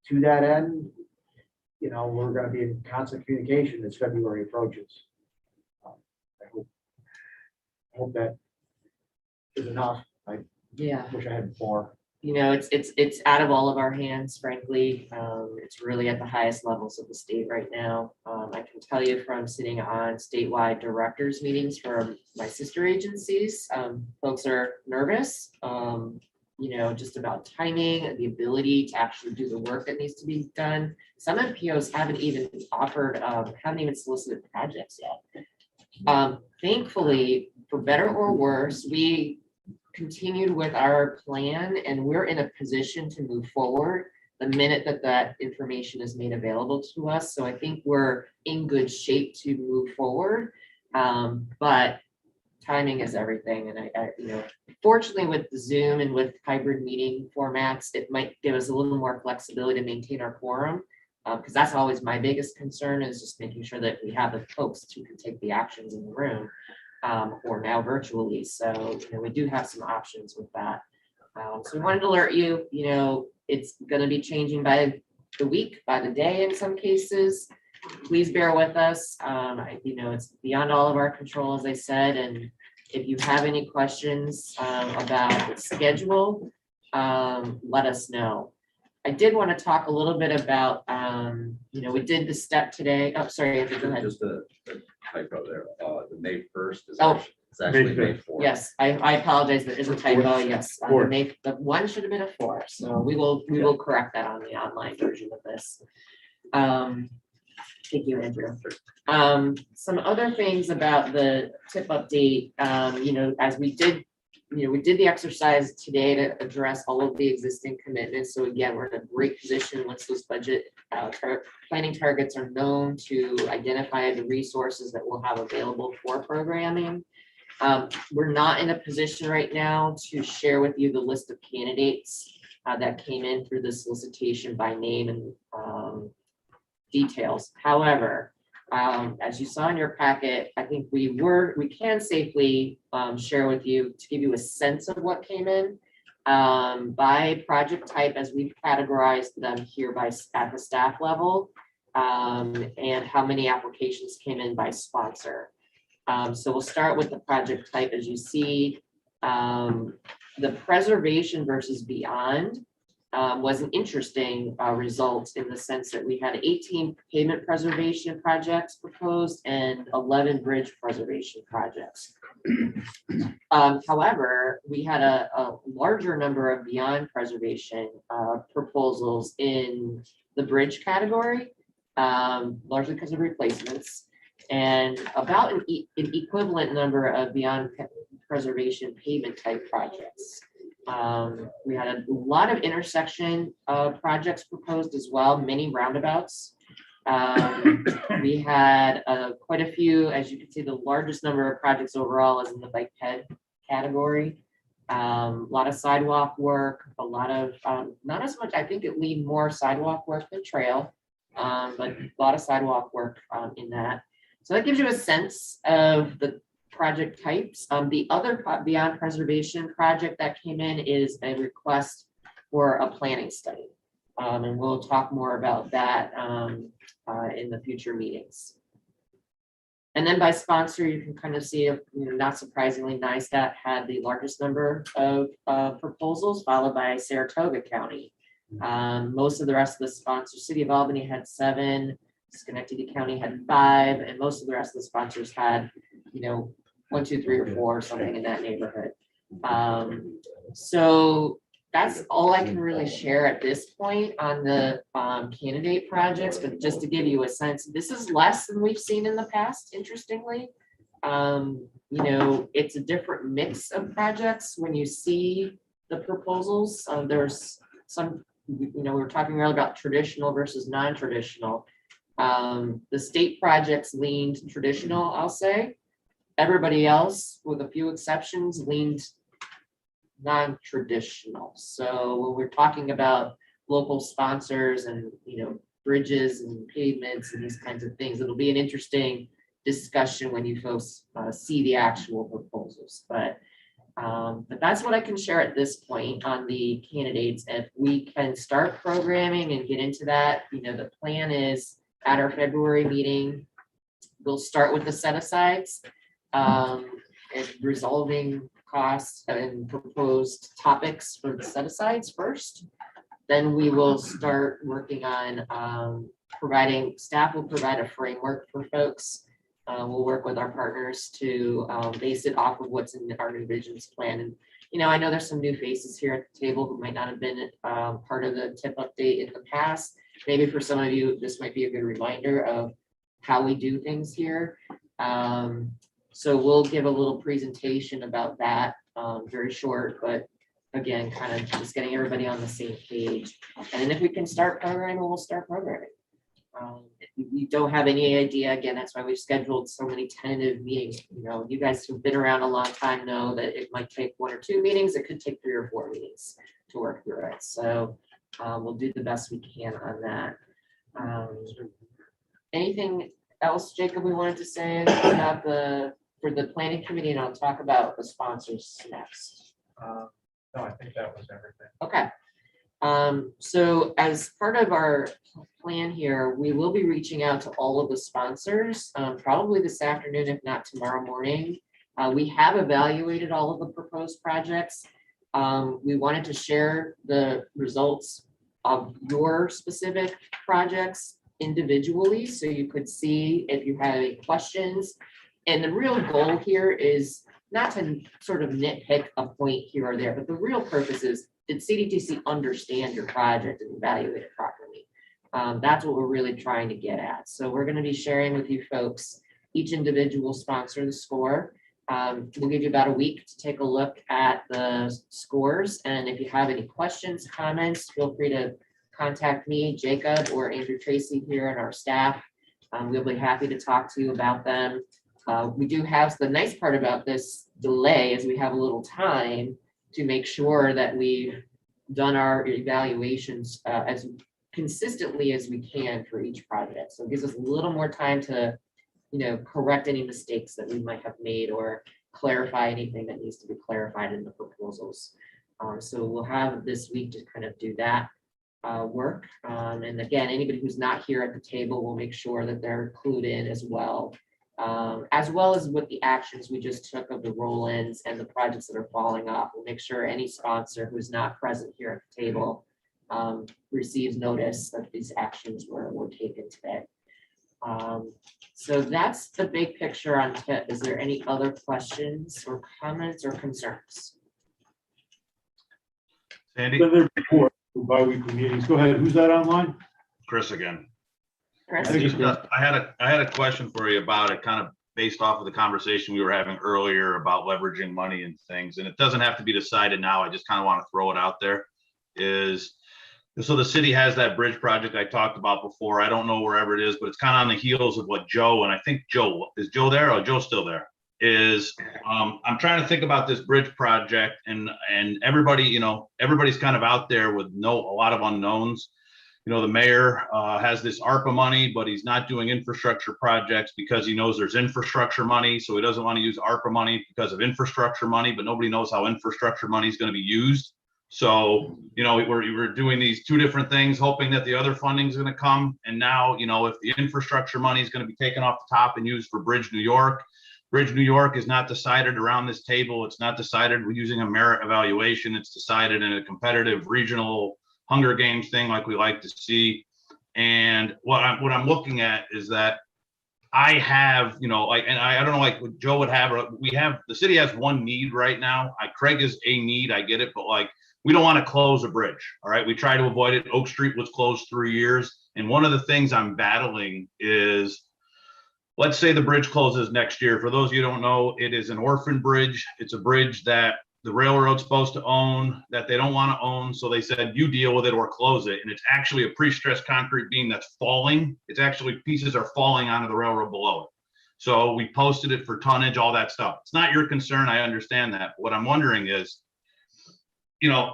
To that end, we're going to be in constant communication as February approaches. I hope that is enough. I wish I had more. It's out of all of our hands, frankly. It's really at the highest levels of the state right now. I can tell you from sitting on statewide directors meetings for my sister agencies, folks are nervous, just about timing, the ability to actually do the work that needs to be done. Some MPOs haven't even haven't even solicited projects yet. Thankfully, for better or worse, we continued with our plan and we're in a position to move forward the minute that information is made available to us. So I think we're in good shape to move forward. But timing is everything. And I fortunately with the Zoom and with hybrid meeting formats, it might give us a little more flexibility to maintain our quorum. Because that's always my biggest concern, is just making sure that we have the folks who can take the actions in the room. Or now virtually. So, we do have some options with that. So we wanted to alert you, it's going to be changing by the week, by the day in some cases. Please bear with us. It's beyond all of our control, as I said. And if you have any questions about the schedule, let us know. I did want to talk a little bit about, we did the step today. Oh, sorry, go ahead. Just a typo there. The May 1st is Oh. actually May 4th. Yes, I apologize. There is a typo. Yes, the one should have been a 4. So we will correct that on the online version of this. Thank you, Andrew. Some other things about the tip update. As we did the exercise today to address all of the existing commitments. So again, we're in a great position once those budget planning targets are known to identify the resources that we'll have available for programming. We're not in a position right now to share with you the list of candidates that came in through the solicitation by name and details. However, as you saw in your packet, I think we can safely share with you to give you a sense of what came in by project type, as we've categorized them here at the staff level, and how many applications came in by sponsor. So we'll start with the project type. As you see, the preservation versus beyond was an interesting result in the sense that we had 18 pavement preservation projects proposed and 11 bridge preservation projects. However, we had a larger number of beyond preservation proposals in the bridge category, largely because of replacements, and about an equivalent number of beyond preservation pavement type projects. We had a lot of intersection projects proposed as well, many roundabouts. We had quite a few, as you can see, the largest number of projects overall is in the bike ped category. A lot of sidewalk work, a lot of, not as much, I think it leaned more sidewalk work than trail, but a lot of sidewalk work in that. So that gives you a sense of the project types. The other beyond preservation project that came in is a request for a planning study. And we'll talk more about that in the future meetings. And then by sponsor, you can kind of see, not surprisingly, NISTAT had the largest number of proposals, followed by Saratoga County. Most of the rest of the sponsors, City of Albany had 7, Schenectady County had 5, and most of the rest of the sponsors had, 1, 2, 3, or 4, something in that neighborhood. So that's all I can really share at this point on the candidate projects, but just to give you a sense, this is less than we've seen in the past, interestingly. It's a different mix of projects when you see the proposals. There's some, we were talking earlier about traditional versus non-traditional. The state projects leaned traditional, I'll say. Everybody else, with a few exceptions, leaned non-traditional. So when we're talking about local sponsors and bridges and pavements and these kinds of things, it'll be an interesting discussion when you folks see the actual proposals. But that's what I can share at this point on the candidates. If we can start programming and get into that, the plan is at our February meeting, we'll start with the set-asides and resolving costs and proposed topics for the set-asides first. Then we will start working on staff will provide a framework for folks. We'll work with our partners to base it off of what's in our new visions plan. And, I know there's some new faces here at the table who might not have been part of the tip update in the past. Maybe for some of you, this might be a good reminder of how we do things here. So we'll give a little presentation about that, very short, but again, kind of just getting everybody on the same page. And then if we can start programming, we'll start programming. If we don't have any idea, again, that's why we've scheduled so many tentative meetings. You guys who've been around a long time know that it might take 1 or 2 meetings. It could take 3 or 4 meetings to work through it. So we'll do the best we can on that. Anything else, Jacob, we wanted to say about for the planning committee, and I'll talk about the sponsors next. No, I think that was everything. Okay. So as part of our plan here, we will be reaching out to all of the sponsors, probably this afternoon, if not tomorrow morning. We have evaluated all of the proposed projects. We wanted to share the results of your specific projects individually, so you could see if you had any questions. And the real goal here is not to sort of nitpick a point here or there, but the real purpose is, did CDTC understand your project and evaluate it properly? That's what we're really trying to get at. So we're going to be sharing with you folks, each individual sponsor, the score. We'll give you about a week to take a look at the scores. And if you have any questions, comments, feel free to contact me, Jacob, or Andrew Tracy here and our staff. We'll be happy to talk to you about them. We do have, the nice part about this delay is we have a little time to make sure that we've done our evaluations as consistently as we can for each project. So it gives us a little more time to, correct any mistakes that we might have made or clarify anything that needs to be clarified in the proposals. So we'll have this week to kind of do that work. And again, anybody who's not here at the table, we'll make sure that they're clued in as well as with the actions we just took of the roll-ins and the projects that are falling off. We'll make sure any sponsor who's not present here at the table receives notice that these actions were taken today. So that's the big picture on TIP. Is there any other questions or comments or concerns? Sandy? Been there before, bi-weekly meetings. Go ahead. Who's that online? Chris again. Chris? I had a question for you about it, kind of based off of the conversation we were having earlier about leveraging money and things. And it doesn't have to be decided now. I just kind of want to throw it out there. Is So the city has that bridge project I talked about before. I don't know wherever it is, but it's kind of on the heels of what Joe, and I think Joe, is Joe there or Joe's still there? I'm trying to think about this bridge project and everybody, everybody's kind of out there with a lot of unknowns. The mayor has this ARPA money, but he's not doing infrastructure projects because he knows there's infrastructure money. So he doesn't want to use ARPA money because of infrastructure money, but nobody knows how infrastructure money is going to be used. So, we're doing these two different things, hoping that the other funding is going to come. And now, if the infrastructure money is going to be taken off the top and used for Bridge New York is not decided around this table. It's not decided using a merit evaluation. It's decided in a competitive regional Hunger Games thing like we like to see. And what I'm looking at is that I have, and I don't know, like what Joe would have, the city has one need right now. Craig is a need, I get it, but we don't want to close a bridge. All right. We try to avoid it. Oak Street was closed 3 years. And one of the things I'm battling is, let's say the bridge closes next year. For those of you who don't know, it is an orphan bridge. It's a bridge that the railroad's supposed to own, that they don't want to own. So they said, you deal with it or close it. And it's actually a pre-stressed concrete beam that's falling. It's actually pieces are falling onto the railroad below it. So we posted it for tonnage, all that stuff. It's not your concern. I understand that. What I'm wondering is,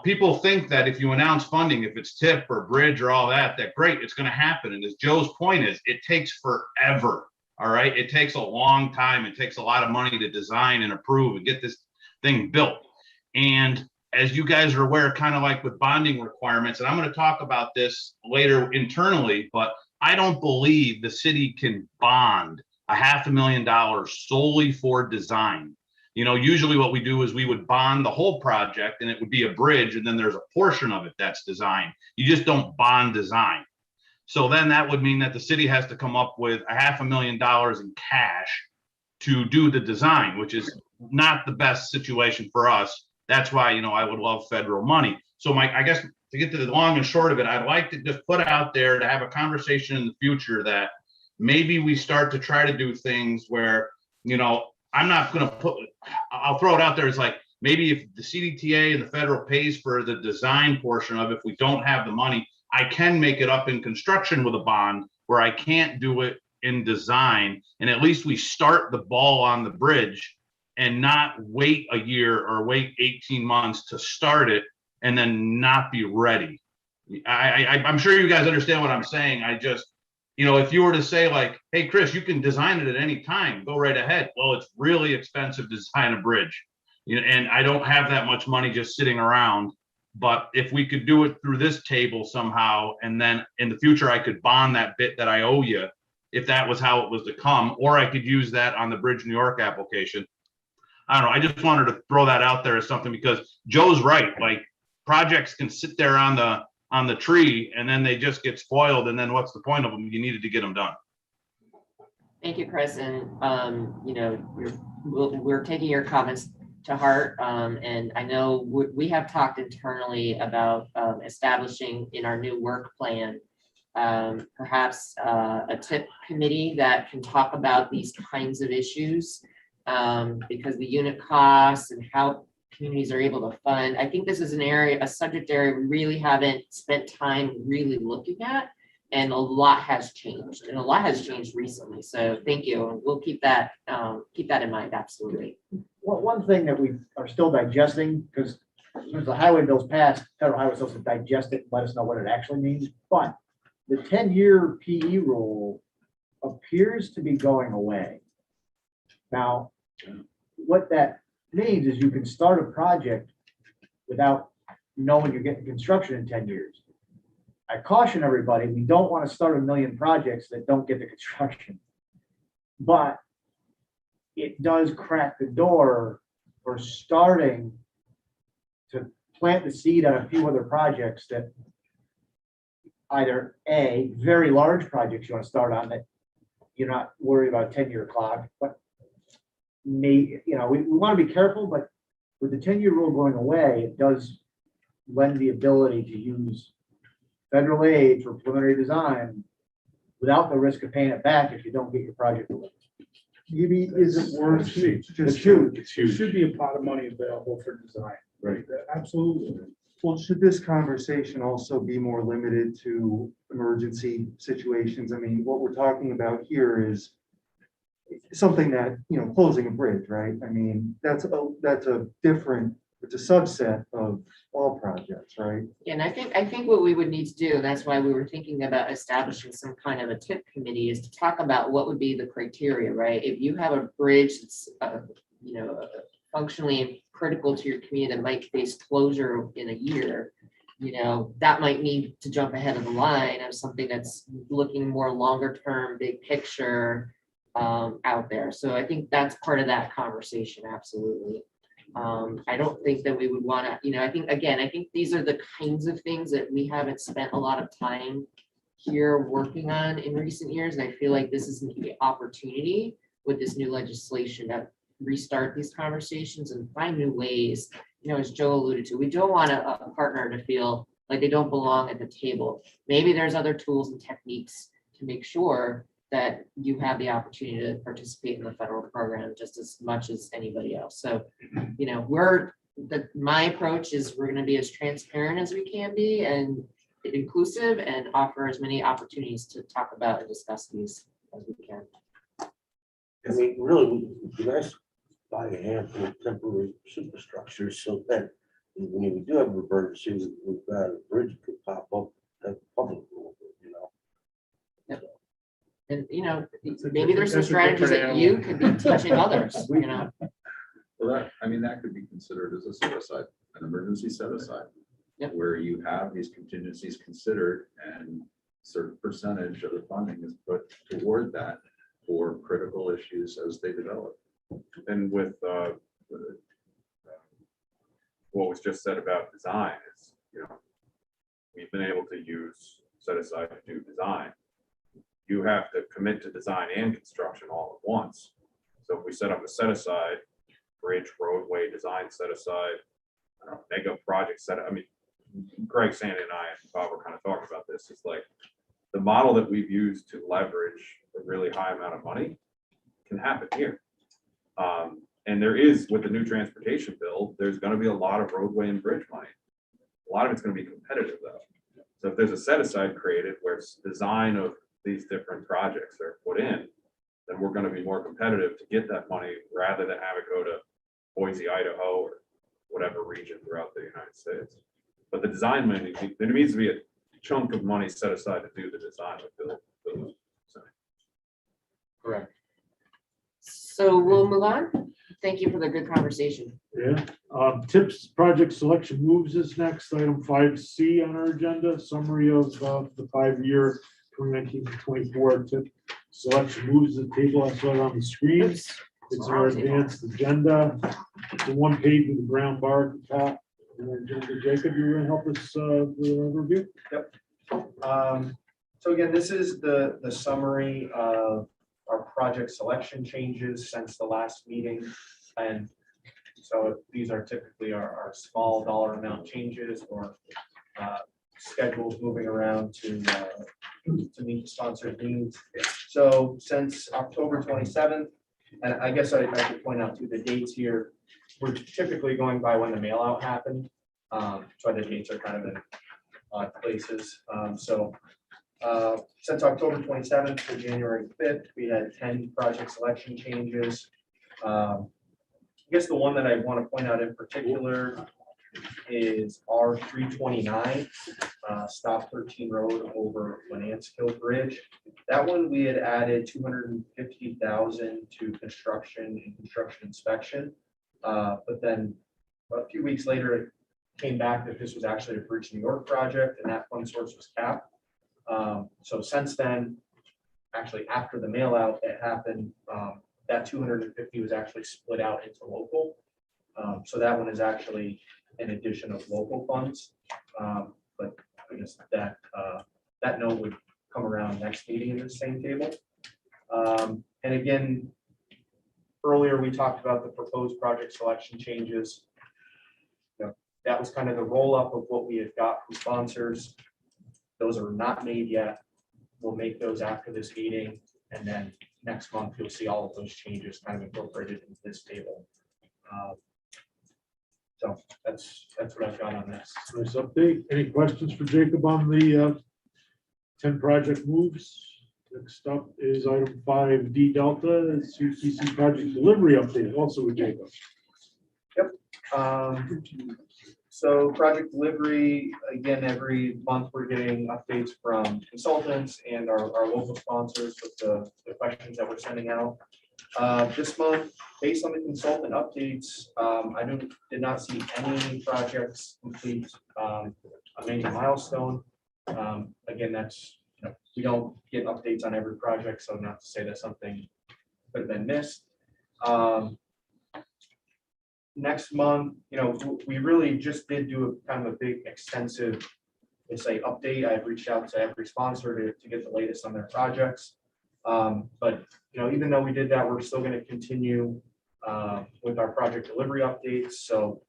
people think that if you announce funding, if it's TIP or bridge or all that great, it's going to happen. And as Joe's point is, it takes forever. All right. It takes a long time. It takes a lot of money to design and approve and get this thing built. And as you guys are aware, kind of like with bonding requirements, and I'm going to talk about this later internally, but I don't believe the city can bond $500,000 solely for design. Usually what we do is we would bond the whole project and it would be a bridge. And then there's a portion of it that's design. You just don't bond design. So then that would mean that the city has to come up with $500,000 in cash to do the design, which is not the best situation for us. That's why, I would love federal money. So I guess to get to the long and short of it, I'd like to just put out there to have a conversation in the future that maybe we start to try to do things where, I'm not going to I'll throw it out there. It's like, maybe if the CDTA and the federal pays for the design portion of it, if we don't have the money, I can make it up in construction with a bond where I can't do it in design. And at least we start the ball on the bridge and not wait a year or wait 18 months to start it and then not be ready. I'm sure you guys understand what I'm saying. I just, if you were to say like, hey, Chris, you can design it at any time, go right ahead. Well, it's really expensive to design a bridge, and I don't have that much money just sitting around. But if we could do it through this table somehow, and then in the future, I could bond that bit that I owe you, if that was how it was to come, or I could use that on the Bridge New York application. I don't know. I just wanted to throw that out there as something, because Joe's right. Like, projects can sit there on the tree and then they just get spoiled. And then what's the point of them? You needed to get them done. Thank you, Chris. And, we're taking your comments to heart. And I know we have talked internally about establishing in our new work plan, perhaps a TIP committee that can talk about these kinds of issues, because the unit costs and how communities are able to fund. I think this is a subject area we really haven't spent time really looking at, and a lot has changed, and a lot has changed recently. So thank you, and we'll keep that in mind. Absolutely. One thing that we are still digesting, because as the highway bills passed, federal highway bills to digest it and let us know what it actually means. But the 10-year PE rule appears to be going away. Now, what that means is you can start a project without knowing you're getting construction in 10 years. I caution everybody, we don't want to start a million projects that don't get the construction. But it does crack the door for starting to plant the seed on a few other projects that either A, very large projects you want to start on that you're not worried about a 10-year clock, but we want to be careful, but with the 10-year rule going away, it does lend the ability to use federal aid for preliminary design without the risk of paying it back if you don't get your project delivered. Maybe isn't worth it. It's huge. There should be a pot of money available for design. Right. Absolutely. Well, should this conversation also be more limited to emergency situations? I mean, what we're talking about here is something that, closing a bridge, right? I mean, that's a different, it's a subset of all projects, right? And I think what we would need to do, and that's why we were thinking about establishing some kind of a tip committee, is to talk about what would be the criteria, right? If you have a bridge that's, functionally critical to your community that might face closure in a year, that might need to jump ahead of the line of something that's looking more longer term, big picture out there. So I think that's part of that conversation, absolutely. I don't think that we would want to, I think these are the kinds of things that we haven't spent a lot of time here working on in recent years. And I feel like this is an opportunity with this new legislation to restart these conversations and find new ways. As Joe alluded to, we don't want a partner to feel like they don't belong at the table. Maybe there's other tools and techniques to make sure that you have the opportunity to participate in the federal program just as much as anybody else. So, my approach is we're going to be as transparent as we can be and inclusive and offer as many opportunities to talk about and discuss these as we can. I mean, really, it'd be nice to buy a handful of temporary superstructures so that when we do have an emergency, we've got a bridge could pop up at public. And, maybe there's some strategies that you could be teaching others, Well, that could be considered as a set aside, an emergency set aside. Yep. Where you have these contingencies considered and certain percentage of the funding is put toward that for critical issues as they develop. And with what was just said about design is, we've been able to use set aside to do design. You have to commit to design and construction all at once. So if we set up a set aside, bridge, roadway design set aside, mega project set, Greg, Sandy and I and Bob were kind of talking about this. It's like the model that we've used to leverage a really high amount of money can happen here. And there is, with the new transportation bill, there's going to be a lot of roadway and bridge money. A lot of it's going to be competitive though. So if there's a set aside created where it's design of these different projects are put in, then we're going to be more competitive to get that money rather than have it go to Boise, Idaho, or whatever region throughout the United States. But the design money, there needs to be a chunk of money set aside to do the design of the Correct. So we'll move on. Thank you for the good conversation. Yeah, tips, project selection moves is next, item 5C on our agenda, summary of the 5-year 2019-24 tip selection moves, the table I saw it on the screen. It's our advanced agenda. It's a 1 page with a brown bar at the top. And then Jacob, you're going to help us with an overview? Yep. So again, this is the summary of our project selection changes since the last meeting. And so these are typically our small dollar amount changes or schedules moving around to meet the sponsor's needs. So since October 27th, and I guess I should point out too, the dates here, we're typically going by when the mail out happened. So the dates are kind of in odd places. Since October 27th to January 5th, we had 10 project selection changes. I guess the one that I want to point out in particular is R329, Stop 13 Road over Lananskill Bridge. That one we had added 250,000 to construction and construction inspection. But then a few weeks later, it came back that this was actually a Bridge New York project and that fund source was capped. So since then, actually after the mail out, it happened, that 250 was actually split out into local. So that one is actually an addition of local funds. But I guess that note would come around next meeting in the same table. And again, earlier we talked about the proposed project selection changes. That was kind of the roll up of what we had got from sponsors. Those are not made yet. We'll make those after this meeting. And then next month, you'll see all of those changes kind of incorporated into this table. So that's what I've got on this. Nice update. Any questions for Jacob on the 10 project moves? Next up is item 5D Delta, CDTC project delivery update, also with Jacob. So project delivery, again, every month we're getting updates from consultants and our local sponsors with the questions that we're sending out. This month, based on the consultant updates, I did not see any projects complete a major milestone. Again, that's, we don't get updates on every project, so not to say that something could have been missed. Next month, we really just did do a kind of a big extensive, let's say, update. I've reached out to every sponsor to get the latest on their projects. But even though we did that, we're still going to continue with our project delivery updates. So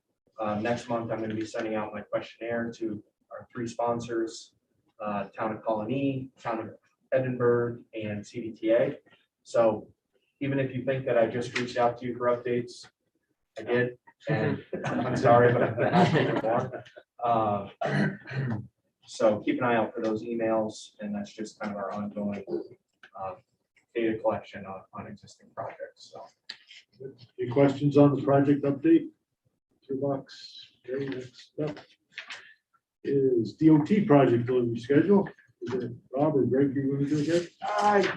next month, I'm going to be sending out my questionnaire to our 3 sponsors, Town of Colony, Town of Edinburgh, and CDTA. So even if you think that I just reached out to you for updates, I did, and I'm sorry, but I'm going to have to do more. So keep an eye out for those emails, and that's just kind of our ongoing data collection on existing projects. So, Any questions on the project update? Toolbox. Okay, next up is DOT project delivery schedule. Is it Rob or Greg you want to do again?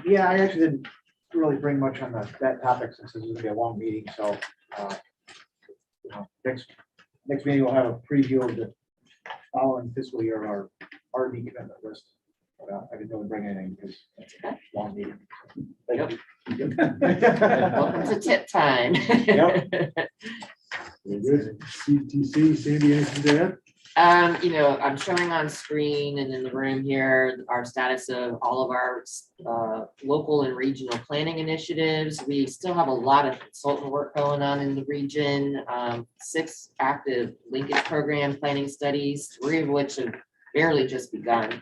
Yeah, I actually didn't really bring much on that topic since this is gonna be a long meeting, so next meeting we'll have a preview of the following fiscal year, our RD commitment list. I didn't really bring anything because it's a long meeting. Thank you. Welcome to tip time. Very good. CDTC, Sandy, anything to add? I'm showing on screen and in the room here our status of all of our local and regional planning initiatives. We still have a lot of consultant work going on in the region. 6 active linkage program planning studies, 3 of which have barely just begun.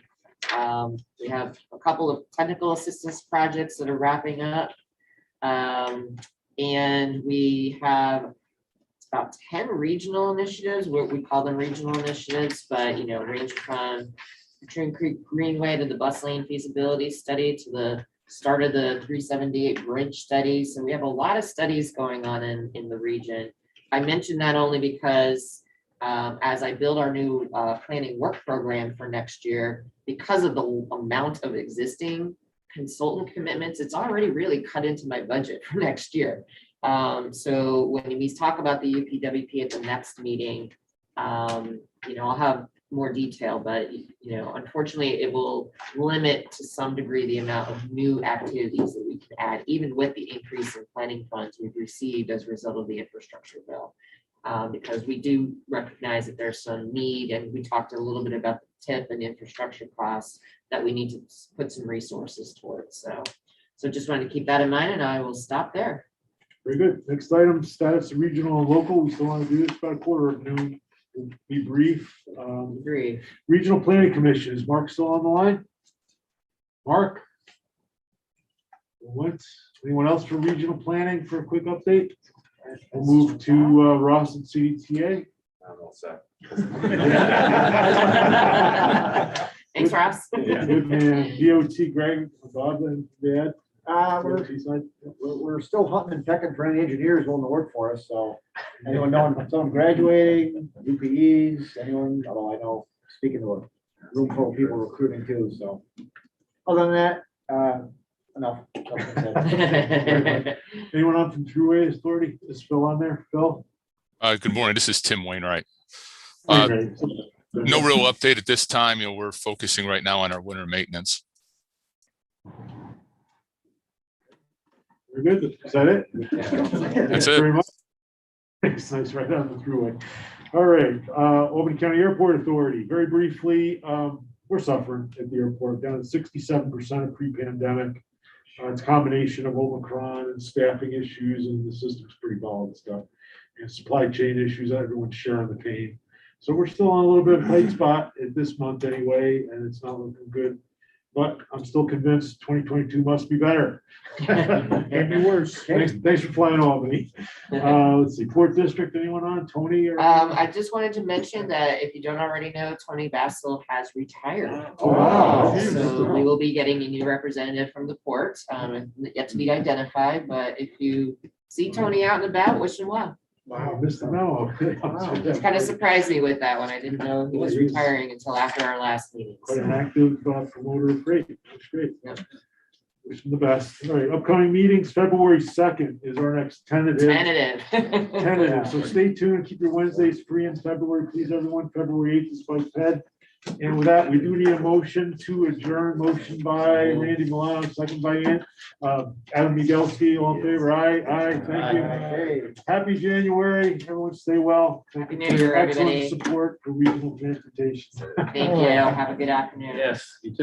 We have a couple of technical assistance projects that are wrapping up. And we have about 10 regional initiatives, what we call them regional initiatives, but range from Patroon Creek Greenway to the bus lane feasibility study to the start of the 378 bridge study. So we have a lot of studies going on in the region. I mentioned that only because as I build our new planning work program for next year, because of the amount of existing consultant commitments, it's already really cut into my budget for next year. So when we talk about the UPWP at the next meeting, I'll have more detail, but unfortunately it will limit to some degree the amount of new activities that we can add, even with the increase in planning funds we've received as a result of the infrastructure bill. Because we do recognize that there's some need, and we talked a little bit about the TIP and infrastructure costs that we need to put some resources towards. So just wanted to keep that in mind, and I will stop there. Very good. Next item, status of regional and local. We still want to do this about 1:15. We'll be brief. Regional Planning Commission, is Mark still on the line? Mark? What? Anyone else for regional planning for a quick update? We'll move to Ross and CDTA. I'm all set. Thanks, Ross. Good man. DOT, Greg, Bob, and Dad. We're still hunting and pecking for any engineers willing to work for us, so anyone knowing someone graduating, UPEs, anyone, although I know, speaking to a room full of people recruiting too, so. Other than that, enough. Anyone on from Thruway Authority? Is Phil on there? Phil? Good morning. This is Tim Wainwright. Okay. No real update at this time. We're focusing right now on our winter maintenance. Very good. Is that it? That's it. Very much. It's nice right on the Thruway. All right. Albany County Airport Authority. Very briefly, we're suffering at the airport, down at 67% of pre-pandemic. It's a combination of Omicron and staffing issues, and the system's pretty volatile and stuff. And supply chain issues, everyone's sharing the pain. So we're still on a little bit of a tight spot at this month anyway, and it's not looking good but I'm still convinced 2022 must be better. Can't be worse. Thanks for flying Albany. Let's see, Port District, anyone on? Tony or? I just wanted to mention that if you don't already know, Tony Bassel has retired. Oh, wow. So we will be getting a new representative from the port, yet to be identified, but if you see Tony out and about, wish him well. Wow, missed the memo. It kind of surprised me with that one. I didn't know he was retiring until after our last meeting. Quite an active promoter of freight. That's great. Wish him the best. All right, upcoming meetings, February 2nd is our next tentative. Tentative. So stay tuned. Keep your Wednesdays free in February, please, everyone. February 8th is Spike Ped. And with that, we do need a motion to adjourn. Motion by Randy Milano, second by Adam Miguelski. All in favor? Aye. Thank you. Happy January. Everyone stay well. Thank you Happy for New Year, your excellent everybody. support for regional transportation. Thank you. Have a good afternoon. Yes, you too.